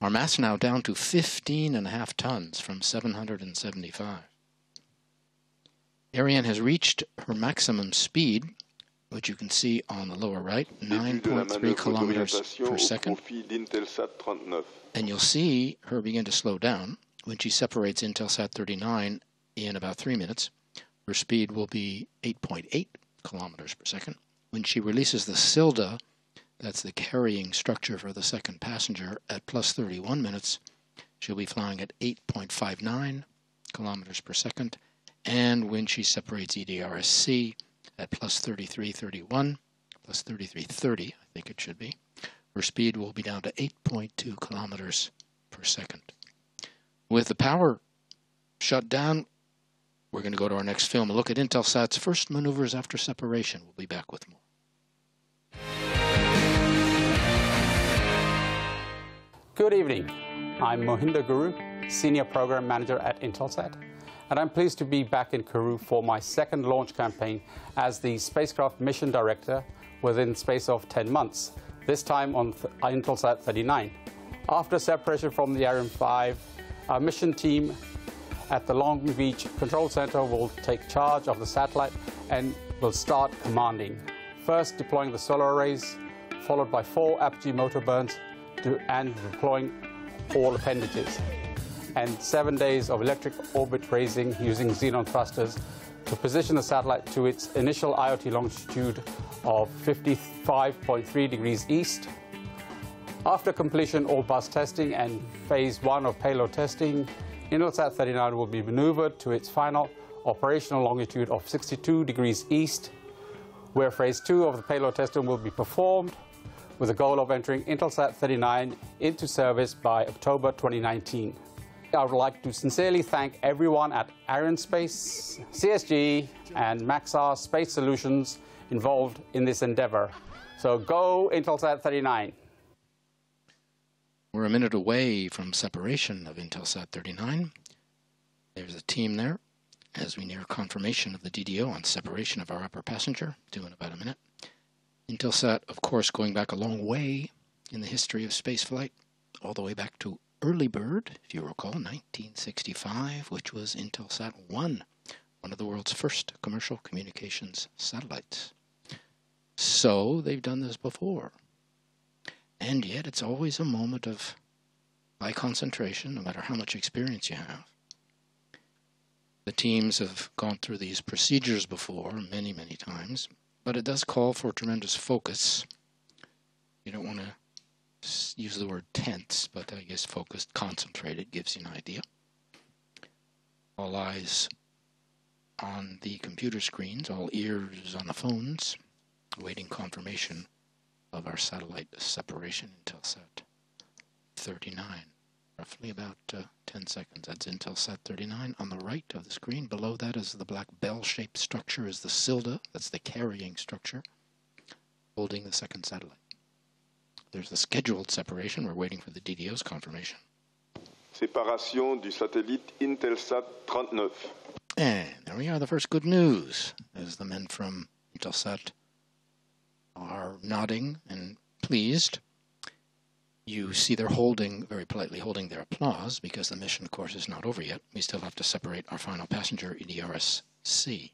Our mass now down to 15.5 tons from 775. Ariane has reached her maximum speed, which you can see on the lower right, 9.3 kilometers per second. And you'll see her begin to slow down when she separates Intelsat 39 in about 3 minutes. Her speed will be 8.8 kilometers per second. When she releases the Silda, that's the carrying structure for the second passenger, at plus 31 minutes, she'll be flying at 8.59 kilometers per second. And when she separates EDRS-C, at plus 33.31, plus 33.30, I think it should be, her speed will be down to 8.2 kilometers per second. With the power shut down, we're going to go to our next film, a look at Intelsat's first maneuvers after separation. We'll be back with more. Good evening. I'm Mohinder Guru, Senior Program Manager at Intelsat, and I'm pleased to be back in Kourou for my second launch campaign as the spacecraft mission director within space of 10 months, this time on Intelsat 39. After separation from the Ariane 5, our mission team at the Long Beach Control Center will take charge of the satellite and will start commanding. First deploying the solar arrays, followed by 4 apogee motor burns and deploying all appendages, and 7 days of electric orbit raising using xenon thrusters to position the satellite to its initial IoT longitude of 55.3 degrees east. After completion all bus testing and phase 1 of payload testing, Intelsat 39 will be maneuvered to its final operational longitude of 62 degrees east, where phase 2 of the payload testing will be performed with the goal of entering Intelsat 39 into service by October 2019. I would like to sincerely thank everyone at Arianespace, CSG, and Maxar Space Solutions involved in this endeavor. So go Intelsat 39. We're a minute away from separation of Intelsat 39. There's a team there as we near confirmation of the DDO on separation of our upper passenger, due in about a minute. Intelsat, of course, going back a long way in the history of spaceflight, all the way back to Early Bird, if you recall, 1965, which was Intelsat 1, one of the world's first commercial communications satellites. So they've done this before. And yet it's always a moment of high concentration, no matter how much experience you have. The teams have gone through these procedures before many, many times, but it does call for tremendous focus. You don't want to use the word tense, but I guess focused, concentrated gives you an idea. All eyes on the computer screens, all ears on the phones, awaiting confirmation of our satellite separation. Intelsat 39, roughly about 10 seconds. That's Intelsat 39 on the right of the screen. Below that is the black bell-shaped structure, is the CILDA, that's the carrying structure, holding the second satellite. There's the scheduled separation. We're waiting for the DDO's confirmation. Séparation du satellite Intelsat 39. And there we are, the first good news, as the men from Intelsat are nodding and pleased. You see they're holding, very politely holding their applause, because the mission, of course, is not over yet. We still have to separate our final passenger, EDRS-C.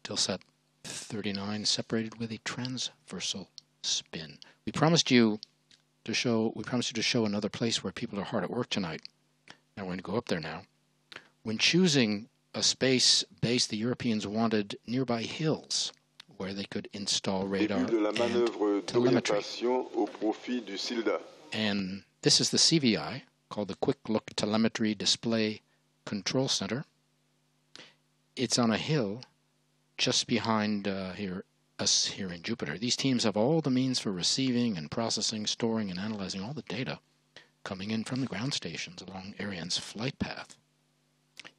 Intelsat 39 separated with a transversal spin. We promised you to show another place where people are hard at work tonight. Now we're going to go up there now. When choosing a space base, the Europeans wanted nearby hills where they could install radar and telemetry. And this is the CVI, called the Quick Look Telemetry Display Control Center. It's on a hill just behind us here in Jupiter. These teams have all the means for receiving and processing, storing and analyzing all the data coming in from the ground stations along Ariane's flight path.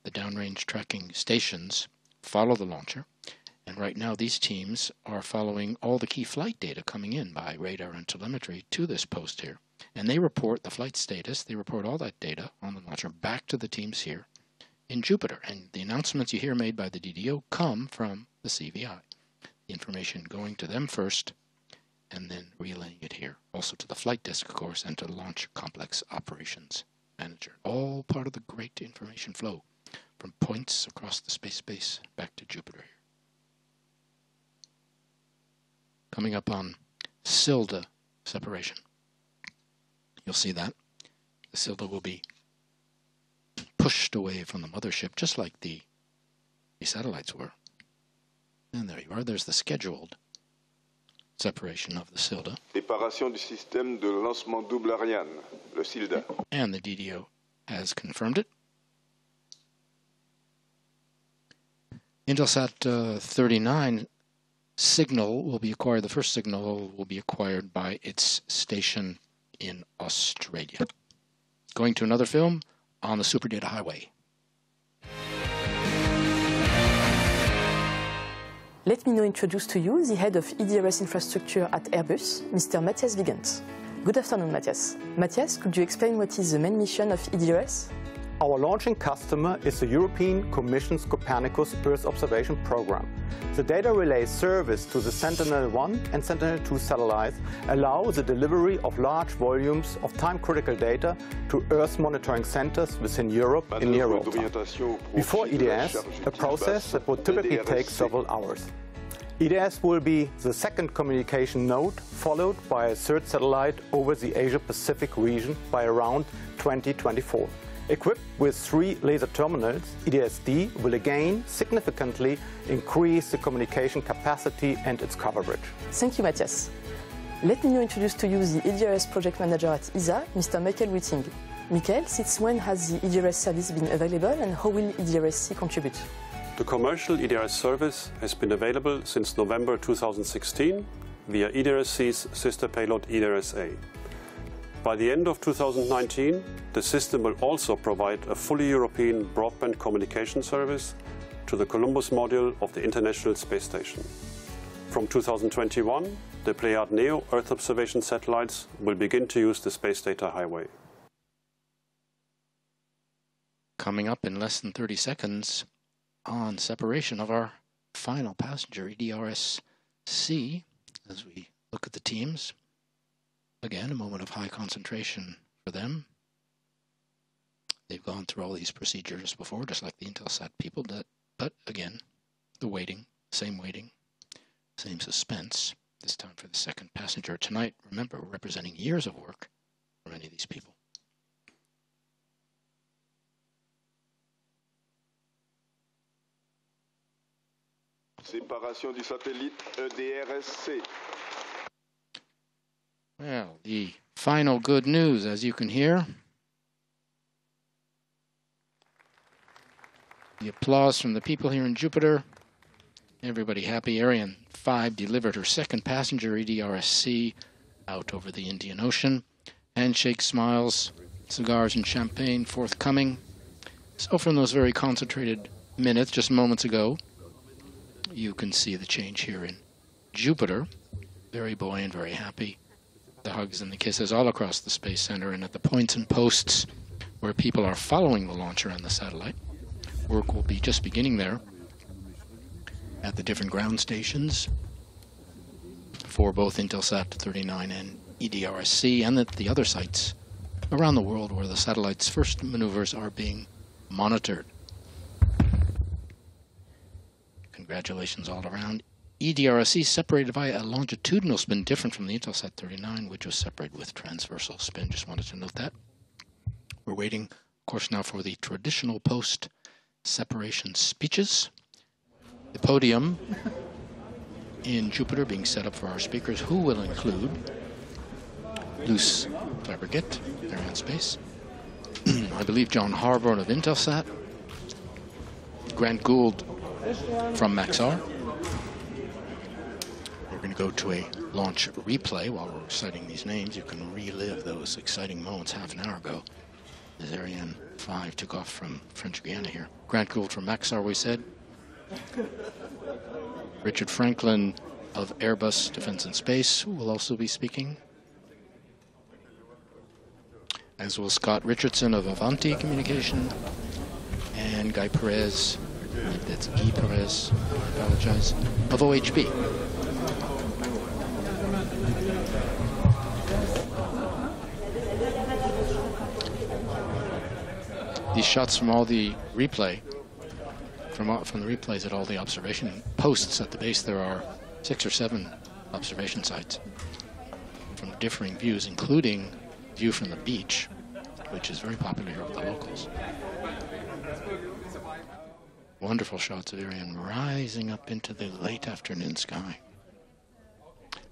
The downrange tracking stations follow the launcher, and right now these teams are following all the key flight data coming in by radar and telemetry to this post here. And they report the flight status, they report all that data on the launcher back to the teams here in Jupiter. And the announcements you hear made by the DDO come from the CVI. The information going to them first, and then relaying it here. Also to the flight desk, of course, and to the Launch Complex Operations Manager. All part of the great information flow from points across the space base back to Jupiter here. Coming up on CILDA separation. You'll see that. The CILDA will be pushed away from the mothership, just like the satellites were. And there you are. There's the scheduled separation of the CILDA. Séparation du système de lancement double Ariane, le CILDA. And the DDO has confirmed it. Intelsat 39 signal will be acquired. The first signal will be acquired by its station in Australia. Going to another film on the Super Data Highway. Let me now introduce to you the head of EDRS infrastructure at Airbus, Mr. Matthias Wiegand. Good afternoon, Matthias. Matthias, could you explain what is the main mission of EDRS? Our launching customer is the European Commission's Copernicus Earth Observation Program. The data relay service to the Sentinel-1 and Sentinel-2 satellites allow the delivery of large volumes of time-critical data to Earth monitoring centers within Europe in near real time. Before EDRS, a process that would typically take several hours. EDRS will be the second communication node, followed by a third satellite over the Asia-Pacific region by around 2024. Equipped with 3 laser terminals, EDRS-D will again significantly increase the communication capacity and its coverage. Thank you, Matthias. Let me now introduce to you the EDRS project manager at ESA, Mr. Michael Witting. Michael, since when has the EDRS service been available and how will EDRS-C contribute? The commercial EDRS service has been available since November 2016 via EDRS-C's sister payload EDRS-A. By the end of 2019, the system will also provide a fully European broadband communication service to the Columbus module of the International Space Station. From 2021, the Pléiades Neo Earth observation satellites will begin to use the space data highway. Coming up in less than 30 seconds on separation of our final passenger, EDRS-C, as we look at the teams. Again, a moment of high concentration for them. They've gone through all these procedures before, just like the Intelsat people, but again, the waiting, same suspense, this time for the second passenger. Tonight, remember, we're representing years of work for many of these people. Séparation du satellite EDRS-C. Well, the final good news, as you can hear. The applause from the people here in Jupiter. Everybody happy. Ariane 5 delivered her second passenger, EDRS-C, out over the Indian Ocean. Handshake, smiles, cigars and champagne forthcoming. So from those very concentrated minutes, just moments ago, you can see the change here in Jupiter. Very buoyant, very happy. The hugs and the kisses all across the Space Center and at the points and posts where people are following the launcher and the satellite. Work will be just beginning there at the different ground stations for both Intelsat 39 and EDRS-C, and at the other sites around the world where the satellite's first maneuvers are being monitored. Congratulations all around. EDRS-C separated by a longitudinal spin, different from the Intelsat 39, which was separated with transversal spin. Just wanted to note that. We're waiting, of course, now for the traditional post-separation speeches. The podium in Jupiter being set up for our speakers, who will include Luce Fabregat, Arianespace, I believe John Harborne of Intelsat, Grant Gould from Maxar. We're going to go to a launch replay while we're reciting these names. You can relive those exciting moments half an hour ago as Ariane 5 took off from French Guiana here. Grant Gould from Maxar, we said. Richard Franklin of Airbus Defence and Space, who will also be speaking. As will Scott Richardson of Avanti Communication, and Guy Perez, that's Guy Perez, I apologize, of OHB. These shots from all the replay, from the replays at all the observation posts at the base, there are 6 or 7 observation sites from differing views, including view from the beach, which is very popular here with the locals. Wonderful shots of Ariane rising up into the late afternoon sky.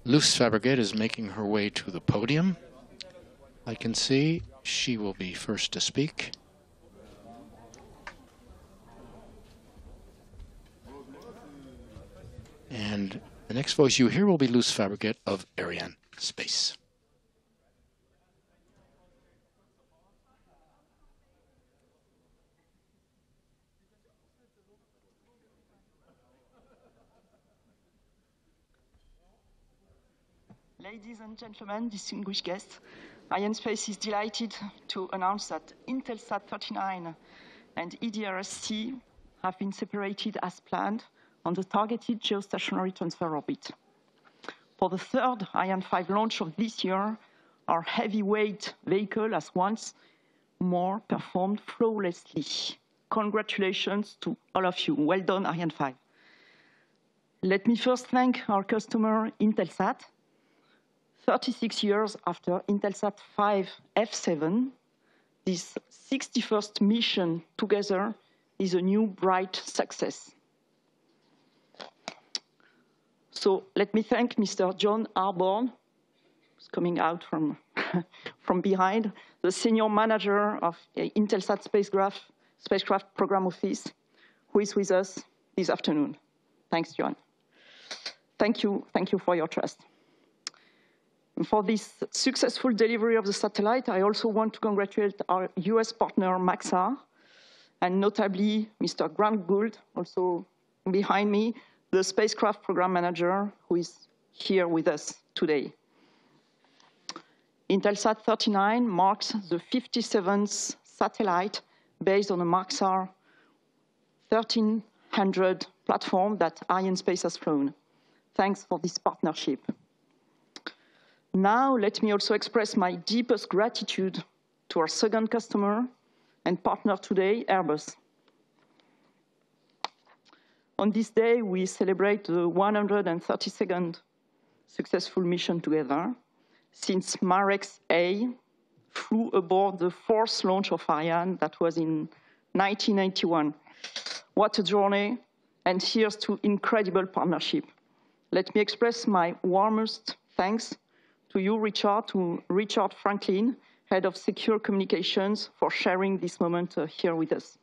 Luce Fabregat is making her way to the podium. I can see she will be first to speak. And the next voice you hear will be Luce Fabregat of Arianespace. Ladies and gentlemen, distinguished guests, Arianespace is delighted to announce that Intelsat 39 and EDRS-C have been separated as planned on the targeted geostationary transfer orbit. For the third Ariane 5 launch of this year, our heavyweight vehicle has once more performed flawlessly. Congratulations to all of you. Well done, Ariane 5. Let me first thank our customer, Intelsat. 36 years after Intelsat 5 F7, this 61st mission together is a new bright success. So let me thank Mr. John Arborn, who's coming out from, from behind, the senior manager of Intelsat Spacecraft Program Office, who is with us this afternoon. Thanks, John. Thank you for your trust. And for this successful delivery of the satellite, I also want to congratulate our US partner, Maxar, and notably Mr. Grant Gould, also behind me, the spacecraft program manager, who is here with us today. Intelsat 39 marks the 57th satellite based on a Maxar 1300 platform that Arianespace has flown. Thanks for this partnership. Now, let me also express my deepest gratitude to our second customer and partner today, Airbus. On this day, we celebrate the 132nd successful mission together, since Marex-A flew aboard the fourth launch of Ariane that was in 1991. What a journey, and here's to incredible partnership. Let me express my warmest thanks to you, Richard, to Richard Franklin, Head of Secure Communications, for sharing this moment here with us.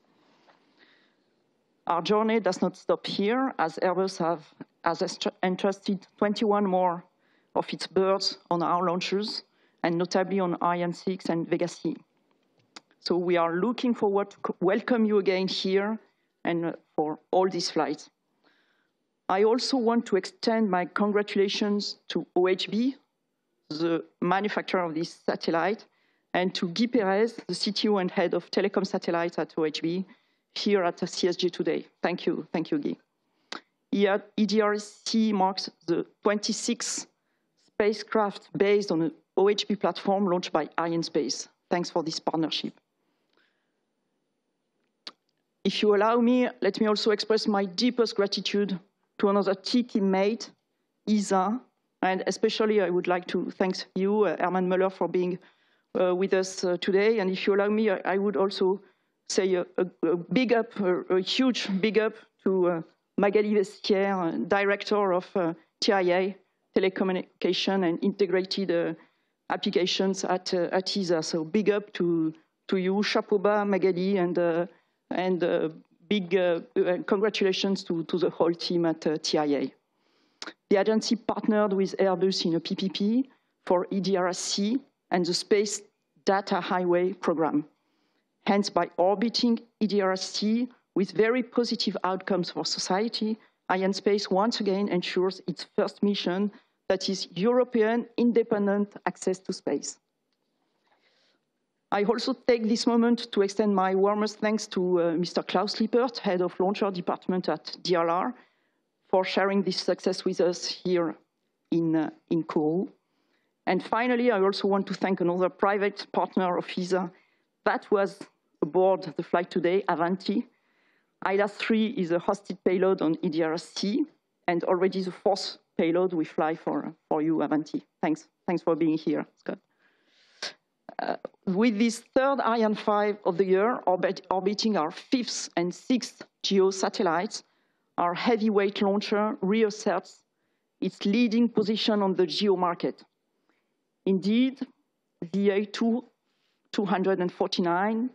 Our journey does not stop here, as Airbus has entrusted 21 more of its birds on our launchers, and notably on Ariane 6 and VA249. So we are looking forward to welcome you again here and for all these flights. I also want to extend my congratulations to OHB, the manufacturer of this satellite, and to Guy Perez, the CTO and head of telecom satellites at OHB, here at CSG today. Thank you, Guy. EDRS-C marks the 26th spacecraft based on an OHB platform launched by Arianespace. Thanks for this partnership. If you allow me, let me also express my deepest gratitude to another key teammate, Isa, and especially I would like to thank you, Herman Müller, for being with us today. And if you allow me, I would also say a big up, a huge big up to Magali Vestiaire, director of TIA, Telecommunication and Integrated Applications at ESA. So big up to you, chapeau bas, Magali, and big congratulations to the whole team at TIA. The agency partnered with Airbus in a PPP for EDRS-C and the Space Data Highway program. Hence, by orbiting EDRS-C with very positive outcomes for society, Arianespace once again ensures its first mission, that is European independent access to space. I also take this moment to extend my warmest thanks to Mr. Klaus Lippert, Head of Launcher Department at DLR, for sharing this success with us here in Kourou. And finally, I also want to thank another private partner of ESA that was aboard the flight today, Avanti. IDA-3 is a hosted payload on EDRS-C, and already the fourth payload we fly for you, Avanti. Thanks for being here, Scott. With this third Ariane 5 of the year, orbiting our fifth and sixth GEO satellites, our heavyweight launcher reasserts its leading position on the GEO market. Indeed, VA249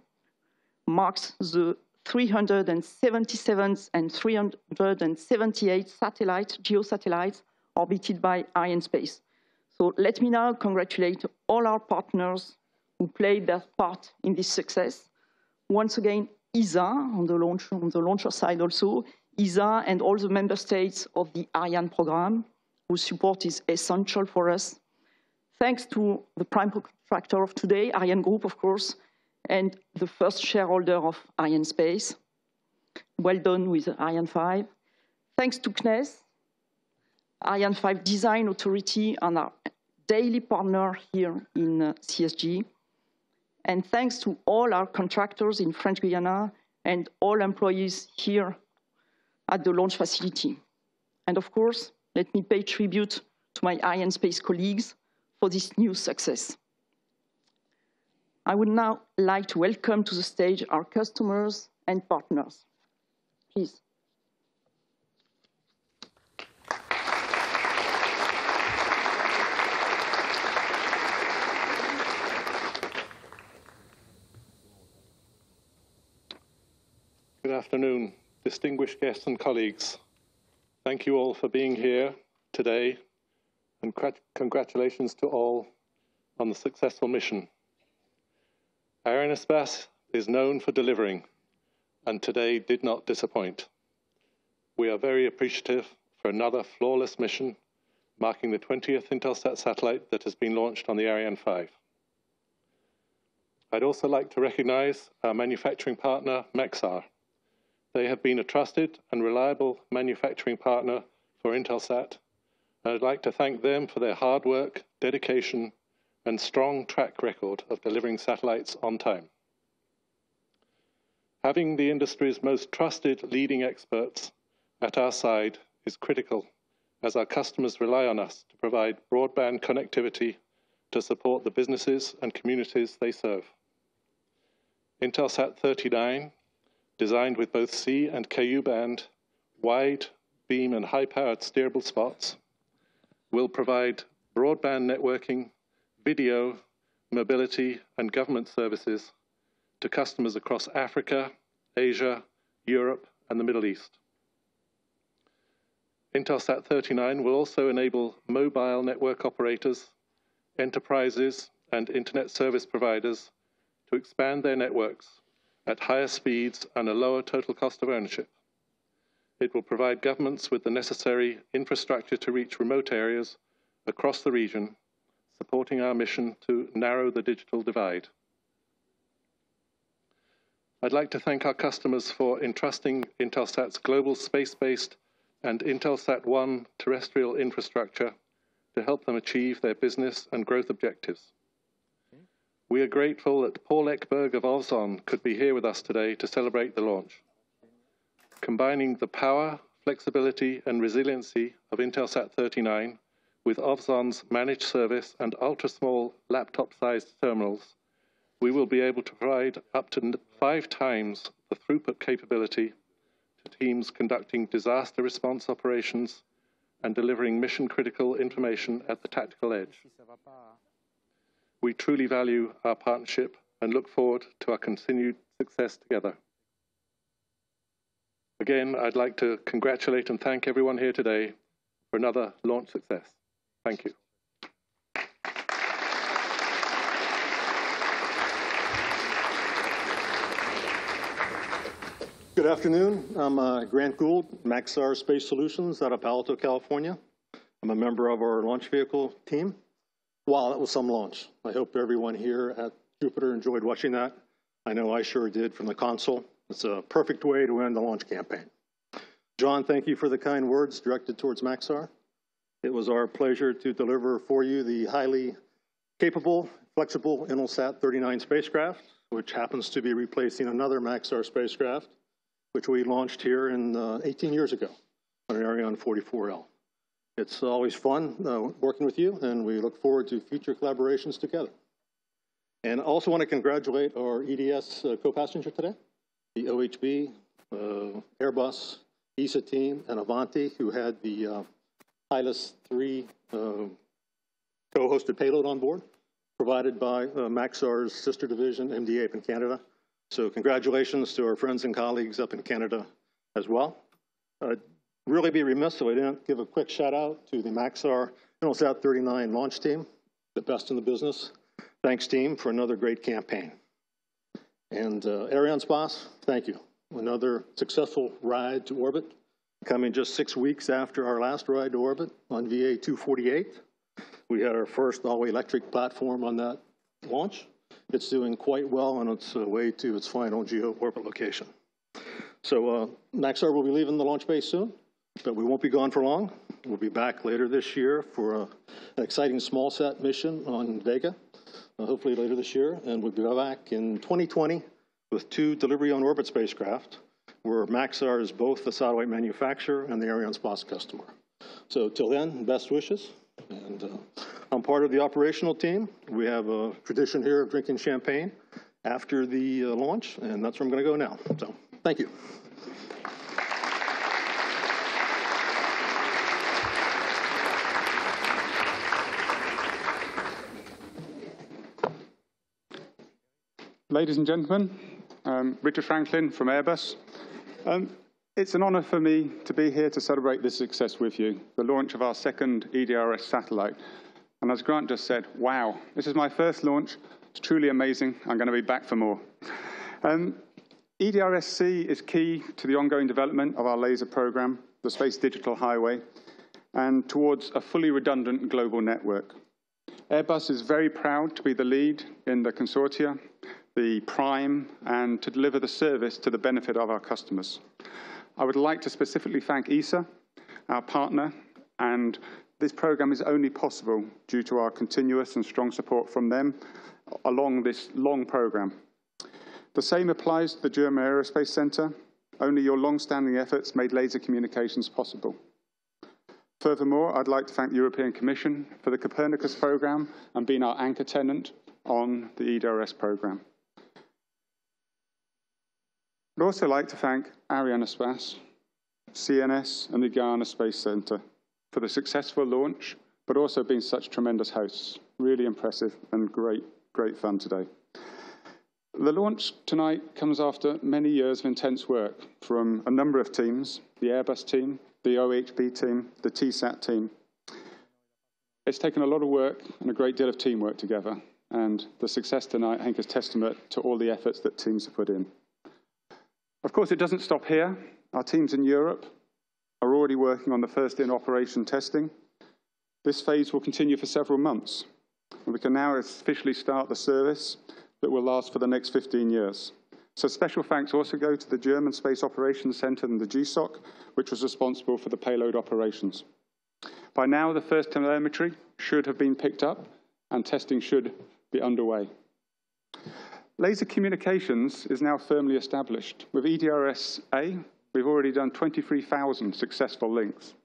marks the 377th and 378th GEO satellites orbited by Arianespace. So let me now congratulate all our partners who played their part in this success. Once again, ESA on the launcher side also, ESA and all the member states of the Ariane program, whose support is essential for us. Thanks to the prime contractor of today, Ariane Group, of course, and the first shareholder of Arianespace. Well done with Ariane 5. Thanks to CNES, Ariane 5 Design Authority, and our daily partner here in CSG. And thanks to all our contractors in French Guiana and all employees here at the launch facility. And of course, let me pay tribute to my Arianespace colleagues for this new success. I would now like to welcome to the stage our customers and partners. Please. Good afternoon, distinguished guests and colleagues. Thank you all for being here today, and congratulations to all on the successful mission. Arianespace is known for delivering, and today did not disappoint. We are very appreciative for another flawless mission, marking the 20th Intelsat satellite that has been launched on the Ariane 5. I'd also like to recognize our manufacturing partner, Maxar. They have been a trusted and reliable manufacturing partner for Intelsat, and I'd like to thank them for their hard work, dedication, and strong track record of delivering satellites on time. Having the industry's most trusted leading experts at our side is critical, as our customers rely on us to provide broadband connectivity to support the businesses and communities they serve. Intelsat 39, designed with both C and Ku band, wide, beam, and high-powered steerable spots, will provide broadband networking, video, mobility, and government services to customers across Africa, Asia, Europe, and the Middle East. Intelsat 39 will also enable mobile network operators, enterprises, and internet service providers to expand their networks at higher speeds and a lower total cost of ownership. It will provide governments with the necessary infrastructure to reach remote areas across the region, supporting our mission to narrow the digital divide. I'd like to thank our customers for entrusting Intelsat's global space-based and Intelsat One terrestrial infrastructure to help them achieve their business and growth objectives. We are grateful that Paul Ekberg of Ovzon could be here with us today to celebrate the launch. Combining the power, flexibility, and resiliency of Intelsat 39 with Ovzon's managed service and ultra-small laptop-sized terminals, we will be able to provide up to 5 times the throughput capability to teams conducting disaster response operations and delivering mission-critical information at the tactical edge. We truly value our partnership and look forward to our continued success together. Again, I'd like to congratulate and thank everyone here today for another launch success. Thank you. Good afternoon. I'm Grant Gould, Maxar Space Solutions out of Palo Alto, California. I'm a member of our launch vehicle team. Wow, that was some launch. I hope everyone here at Jupiter enjoyed watching that. I know I sure did from the console. It's a perfect way to end the launch campaign. John, thank you for the kind words directed towards Maxar. It was our pleasure to deliver for you the highly capable, flexible Intelsat 39 spacecraft, which happens to be replacing another Maxar spacecraft, which we launched here 18 years ago on an Ariane 44L. It's always fun working with you, and we look forward to future collaborations together. And I also want to congratulate our EDS co-passenger today, the OHB, Airbus, ESA team, and Avanti, who had the Hylas 3 co-hosted payload on board, provided by Maxar's sister division, MDA, up in Canada. So congratulations to our friends and colleagues up in Canada as well. Really be remiss if I didn't give a quick shout out to the Maxar Intelsat 39 launch team, the best in the business. Thanks, team, for another great campaign. And Arianespace, thank you. Another successful ride to orbit, coming just 6 weeks after our last ride to orbit on VA249. We had our first all-electric platform on that launch. It's doing quite well on its way to its final geo-orbit location. So Maxar will be leaving the launch base soon, but we won't be gone for long. We'll be back later this year for an exciting small-sat mission on Vega, hopefully later this year, and we'll be back in 2020 with 2 delivery on orbit spacecraft, where Maxar is both the satellite manufacturer and the Arianespace customer. So till then, best wishes. And I'm part of the operational team. We have a tradition here of drinking champagne after the launch, and that's where I'm going to go now. So thank you. Ladies and gentlemen, Richard Franklin from Airbus. It's an honor for me to be here to celebrate this success with you, the launch of our second EDRS satellite. And as Grant just said, wow, this is my first launch. It's truly amazing. I'm going to be back for more. EDRS-C is key to the ongoing development of our laser program, the Space Digital Highway, and towards a fully redundant global network. Airbus is very proud to be the lead in the consortia, the prime, and to deliver the service to the benefit of our customers. I would like to specifically thank ESA, our partner, and this program is only possible due to our continuous and strong support from them along this long program. The same applies to the German Aerospace Centre. Only your long-standing efforts made laser communications possible. Furthermore, I'd like to thank the European Commission for the Copernicus program and being our anchor tenant on the EDRS program. I'd also like to thank Arianespace, CNES, and the Guiana Space Centre for the successful launch, but also being such tremendous hosts. Really impressive and great fun today. The launch tonight comes after many years of intense work from a number of teams, the Airbus team, the OHB team, the TSAT team. It's taken a lot of work and a great deal of teamwork together, and the success tonight, I think, is testament to all the efforts that teams have put in. Of course, it doesn't stop here. Our teams in Europe are already working on the first in-operation testing. This phase will continue for several months, and we can now officially start the service that will last for the next 15 years. So special thanks also go to the German Space Operations Centre and the GSOC, which was responsible for the payload operations. By now, the first telemetry should have been picked up, and testing should be underway. Laser communications is now firmly established. With EDRS-A, we've already done 23,000 successful links.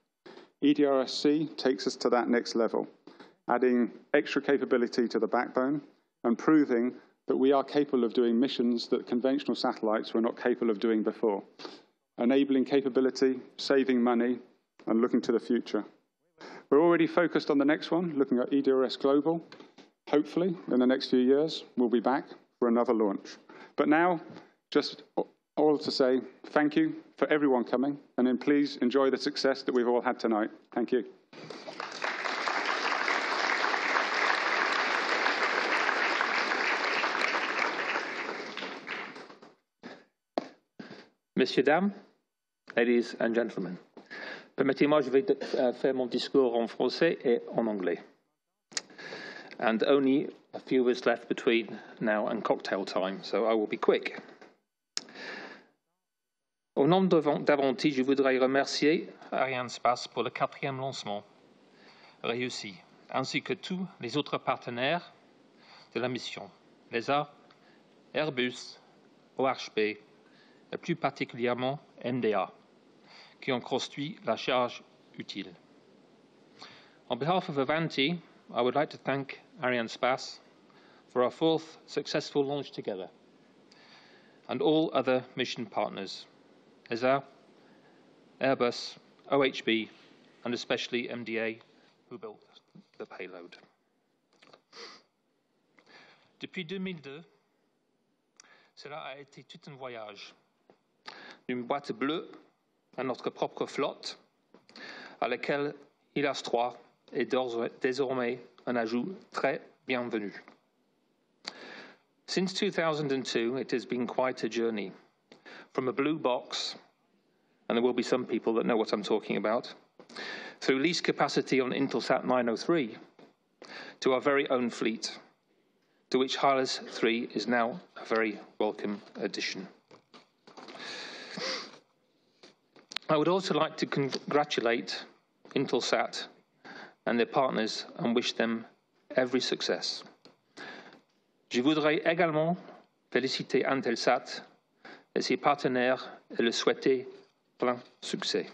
EDRS-C takes us to that next level, adding extra capability to the backbone and proving that we are capable of doing missions that conventional satellites were not capable of doing before, enabling capability, saving money, and looking to the future. We're already focused on the next one, looking at EDRS Global. Hopefully, in the next few years, we'll be back for another launch. But now, just all to say thank you for everyone coming, and then please enjoy the success that we've all had tonight. Thank you. Messieurs, dames, ladies and gentlemen, permettez-moi, je vais faire mon discours en français et en anglais. And only a few of us left between now and cocktail time, so I will be quick. Au nom d'Avanti, je voudrais remercier Arianespace pour le 4e lancement réussi, ainsi que tous les autres partenaires de la mission, l'ESA, Airbus, OHB, et plus particulièrement MDA, qui ont construit la charge utile. On behalf of Avanti, I would like to thank Arianespace for our 4th successful launch together, and all other mission partners, ESA, Airbus, OHB, and especially MDA, who built the payload. Depuis 2002, cela a été tout un voyage, d'une boîte bleue à notre propre flotte, à laquelle ILAS-3 est désormais un ajout très bienvenu. Since 2002, it has been quite a journey, from a blue box, and there will be some people that know what I'm talking about, through lease capacity on Intelsat 903, to our very own fleet, to which HALES 3 is now a very welcome addition. I would also like to congratulate Intelsat and their partners and wish them every success. Je voudrais également féliciter Intelsat et ses partenaires et lui souhaiter plein succès.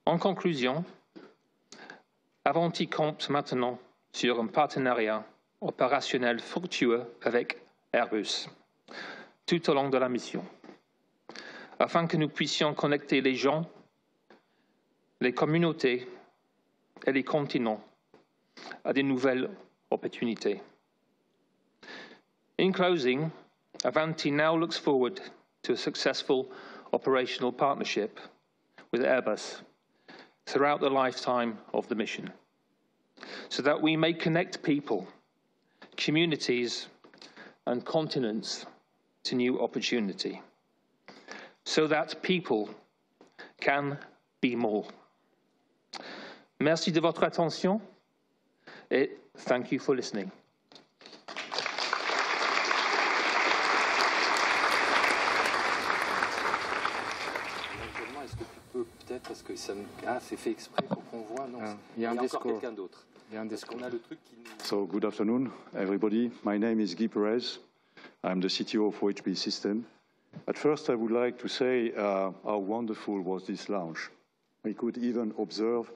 En conclusion, Avanti compte maintenant sur un partenariat opérationnel fructueux avec Airbus tout au long de la mission, afin que nous puissions connecter les gens, les communautés et les continents à de nouvelles opportunités. In closing, Avanti now looks forward to a successful operational partnership with Airbus throughout the lifetime of the mission, so that we may connect people, communities, and continents to new opportunity, so that people can be more. Merci de votre attention, et thank you for listening. Est-ce que tu peux peut-être, parce que ça c'est fait exprès pour qu'on voit, non, il y a encore quelqu'un d'autre. On a le truc qui nous... So good afternoon, everybody. My name is Guy Perez. I'm the CTO of OHB System. At first, I would like to say how wonderful was this launch. We could even observe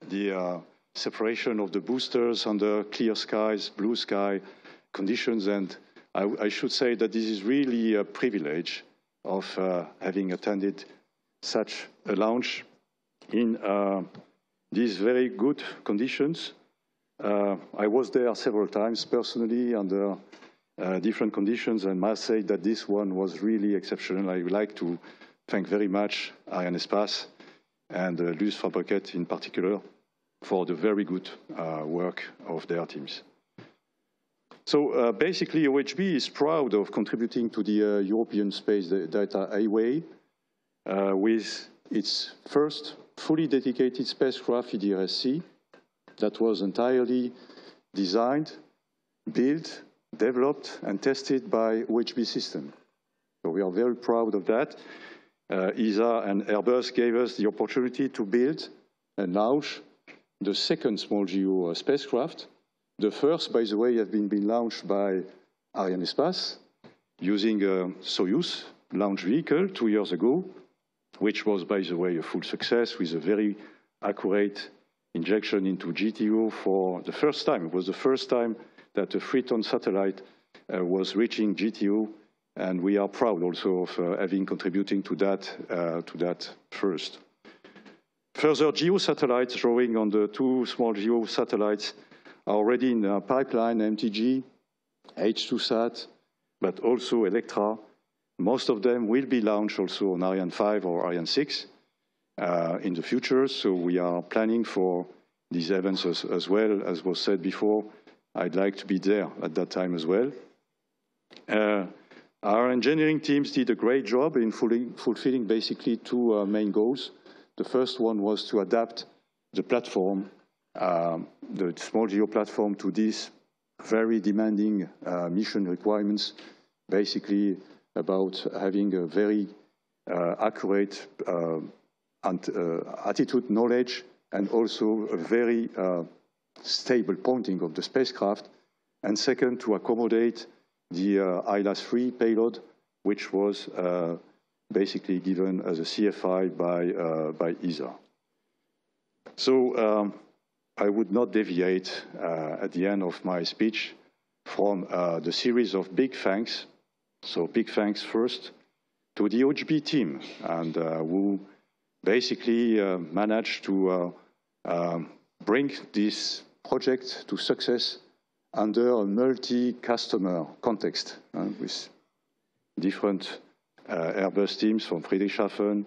the separation of the boosters under clear skies, blue sky conditions, and I should say that this is really a privilege of having attended such a launch in these very good conditions. I was there several times personally under different conditions, and must say that this one was really exceptional. I would like to thank very much Arianespace and Luce Fabriquet in particular for the very good work of their teams. So basically, OHB is proud of contributing to the European Space Data Highway with its first fully dedicated spacecraft EDRS-C that was entirely designed, built, developed, and tested by OHB System. So we are very proud of that. ESA and Airbus gave us the opportunity to build and launch the second small GEO spacecraft. The first, by the way, has been launched by Arianespace using a Soyuz launch vehicle 2 years ago, which was, by the way, a full success with a very accurate injection into GTO for the first time. It was the first time that a 3-ton satellite was reaching GTO, and we are proud also of having contributing to that first. Further GEO satellites drawing on the 2 small GEO satellites are already in the pipeline, MTG, H2Sat, but also Electra. Most of them will be launched also on Ariane 5 or Ariane 6 in the future, so we are planning for these events as well. As was said before, I'd like to be there at that time as well. Our engineering teams did a great job in fulfilling basically 2 main goals. The first one was to adapt the platform, the small GEO platform, to these very demanding mission requirements, basically about having a very accurate attitude knowledge and also a very stable pointing of the spacecraft. And second, to accommodate the ILAS-3 payload, which was basically given as a CFI by ESA. So I would not deviate at the end of my speech from the series of big thanks. So big thanks first to the OHB team, and who basically managed to bring this project to success under a multi-customer context with different Airbus teams from Friedrichshafen,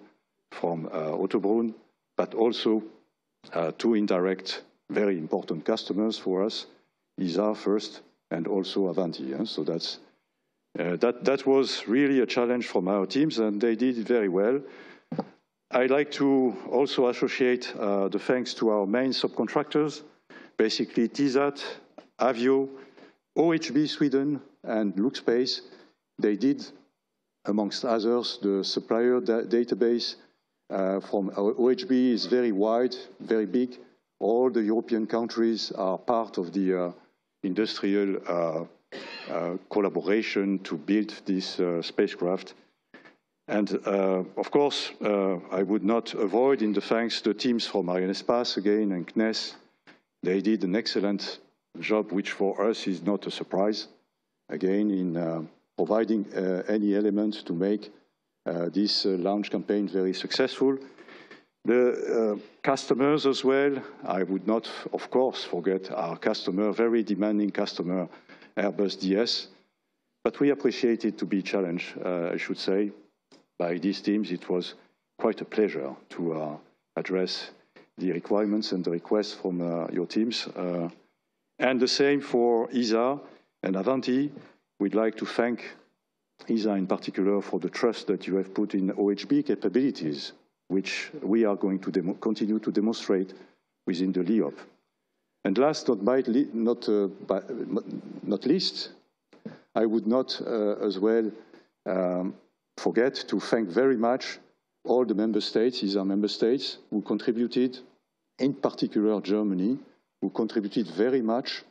from Ottobrunn, but also 2 indirect, very important customers for us, ESA first, and also Avanti. So that was really a challenge from our teams, and they did it very well. I'd like to also associate the thanks to our main subcontractors, basically TSAT, Avio, OHB Sweden, and LuxSpace. They did, amongst others, the supplier database from OHB is very wide, very big. All the European countries are part of the industrial collaboration to build this spacecraft. And of course, I would not avoid in the thanks the teams from Arianespace again and CNES. They did an excellent job, which for us is not a surprise, again, in providing any element to make this launch campaign very successful. The customers as well, I would not, of course, forget our customer, very demanding customer, Airbus DS. But we appreciated to be challenged, I should say, by these teams. It was quite a pleasure to address the requirements and the requests from your teams. And the same for ESA and Avanti. We'd like to thank ESA in particular for the trust that you have put in OHB capabilities, which we are going to continue to demonstrate within the LEOP. And last not least, I would not as well forget to thank very much all the member states, ESA member states, who contributed, in particular Germany, who contributed very much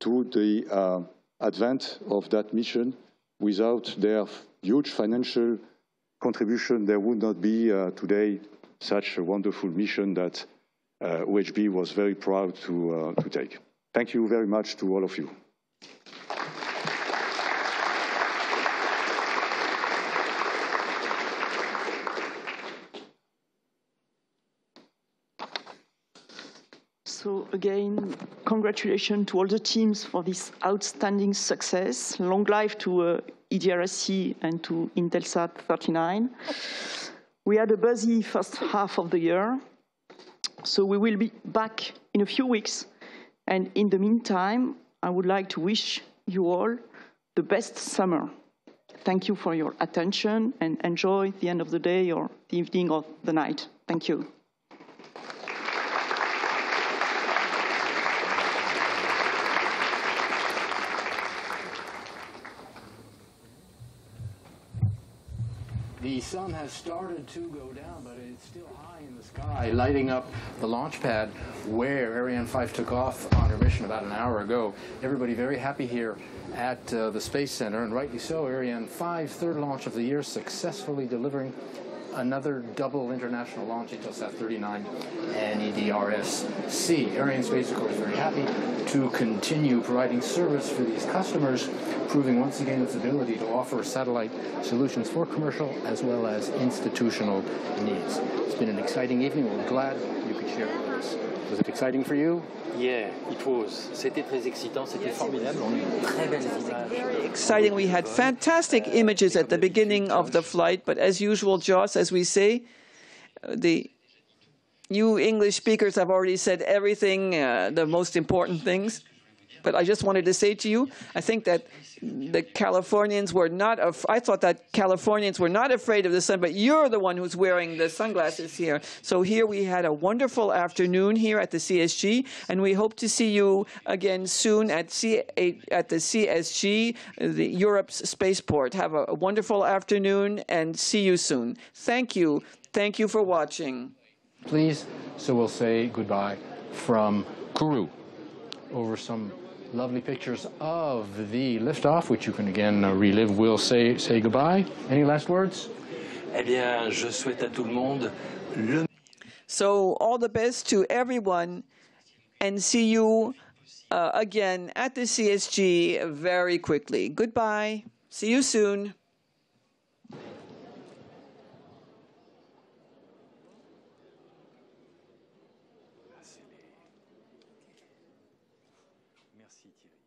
to the advent of that mission. Without their huge financial contribution, there would not be today such a wonderful mission that OHB was very proud to take. Thank you very much to all of you. So again, congratulations to all the teams for this outstanding success. Long life to EDRS-C and to Intelsat 39. We had a busy first half of the year, so we will be back in a few weeks. And in the meantime, I would like to wish you all the best summer. Thank you for your attention and enjoy the end of the day or the evening or the night. Thank you. The sun has started to go down, but it's still high in the sky, lighting up the launch pad where Ariane 5 took off on her mission about an hour ago. Everybody very happy here at the Space Center, and rightly so. Ariane 5, third launch of the year, successfully delivering another double international launch, Intelsat 39 and EDRS-C. Arianespace, of course, very happy to continue providing service for these customers, proving once again its ability to offer satellite solutions for commercial as well as institutional needs. It's been an exciting evening. We're glad you could share it with us. Was it exciting for you? Yeah, it was. C'était très excitant, c'était formidable. On a eu très belles images. Very exciting. We had fantastic images at the beginning of the flight, but as usual, Joss, as we say, you English speakers have already said everything, the most important things. But I just wanted to say to you, I think that the Californians were not, I thought that Californians were not afraid of the sun, but you're the one who's wearing the sunglasses here. So here we had a wonderful afternoon here at the CSG, and we hope to see you again soon at the CSG, the Europe's spaceport. Have a wonderful afternoon and see you soon. Thank you. Thank you for watching. Please, so we'll say goodbye from Kourou over some lovely pictures of the liftoff, which you can again relive. We'll say goodbye. Any last words? Eh bien, je souhaite à tout le monde le... So all the best to everyone, and see you again at the CSG very quickly. Goodbye. See you soon. Merci Thierry.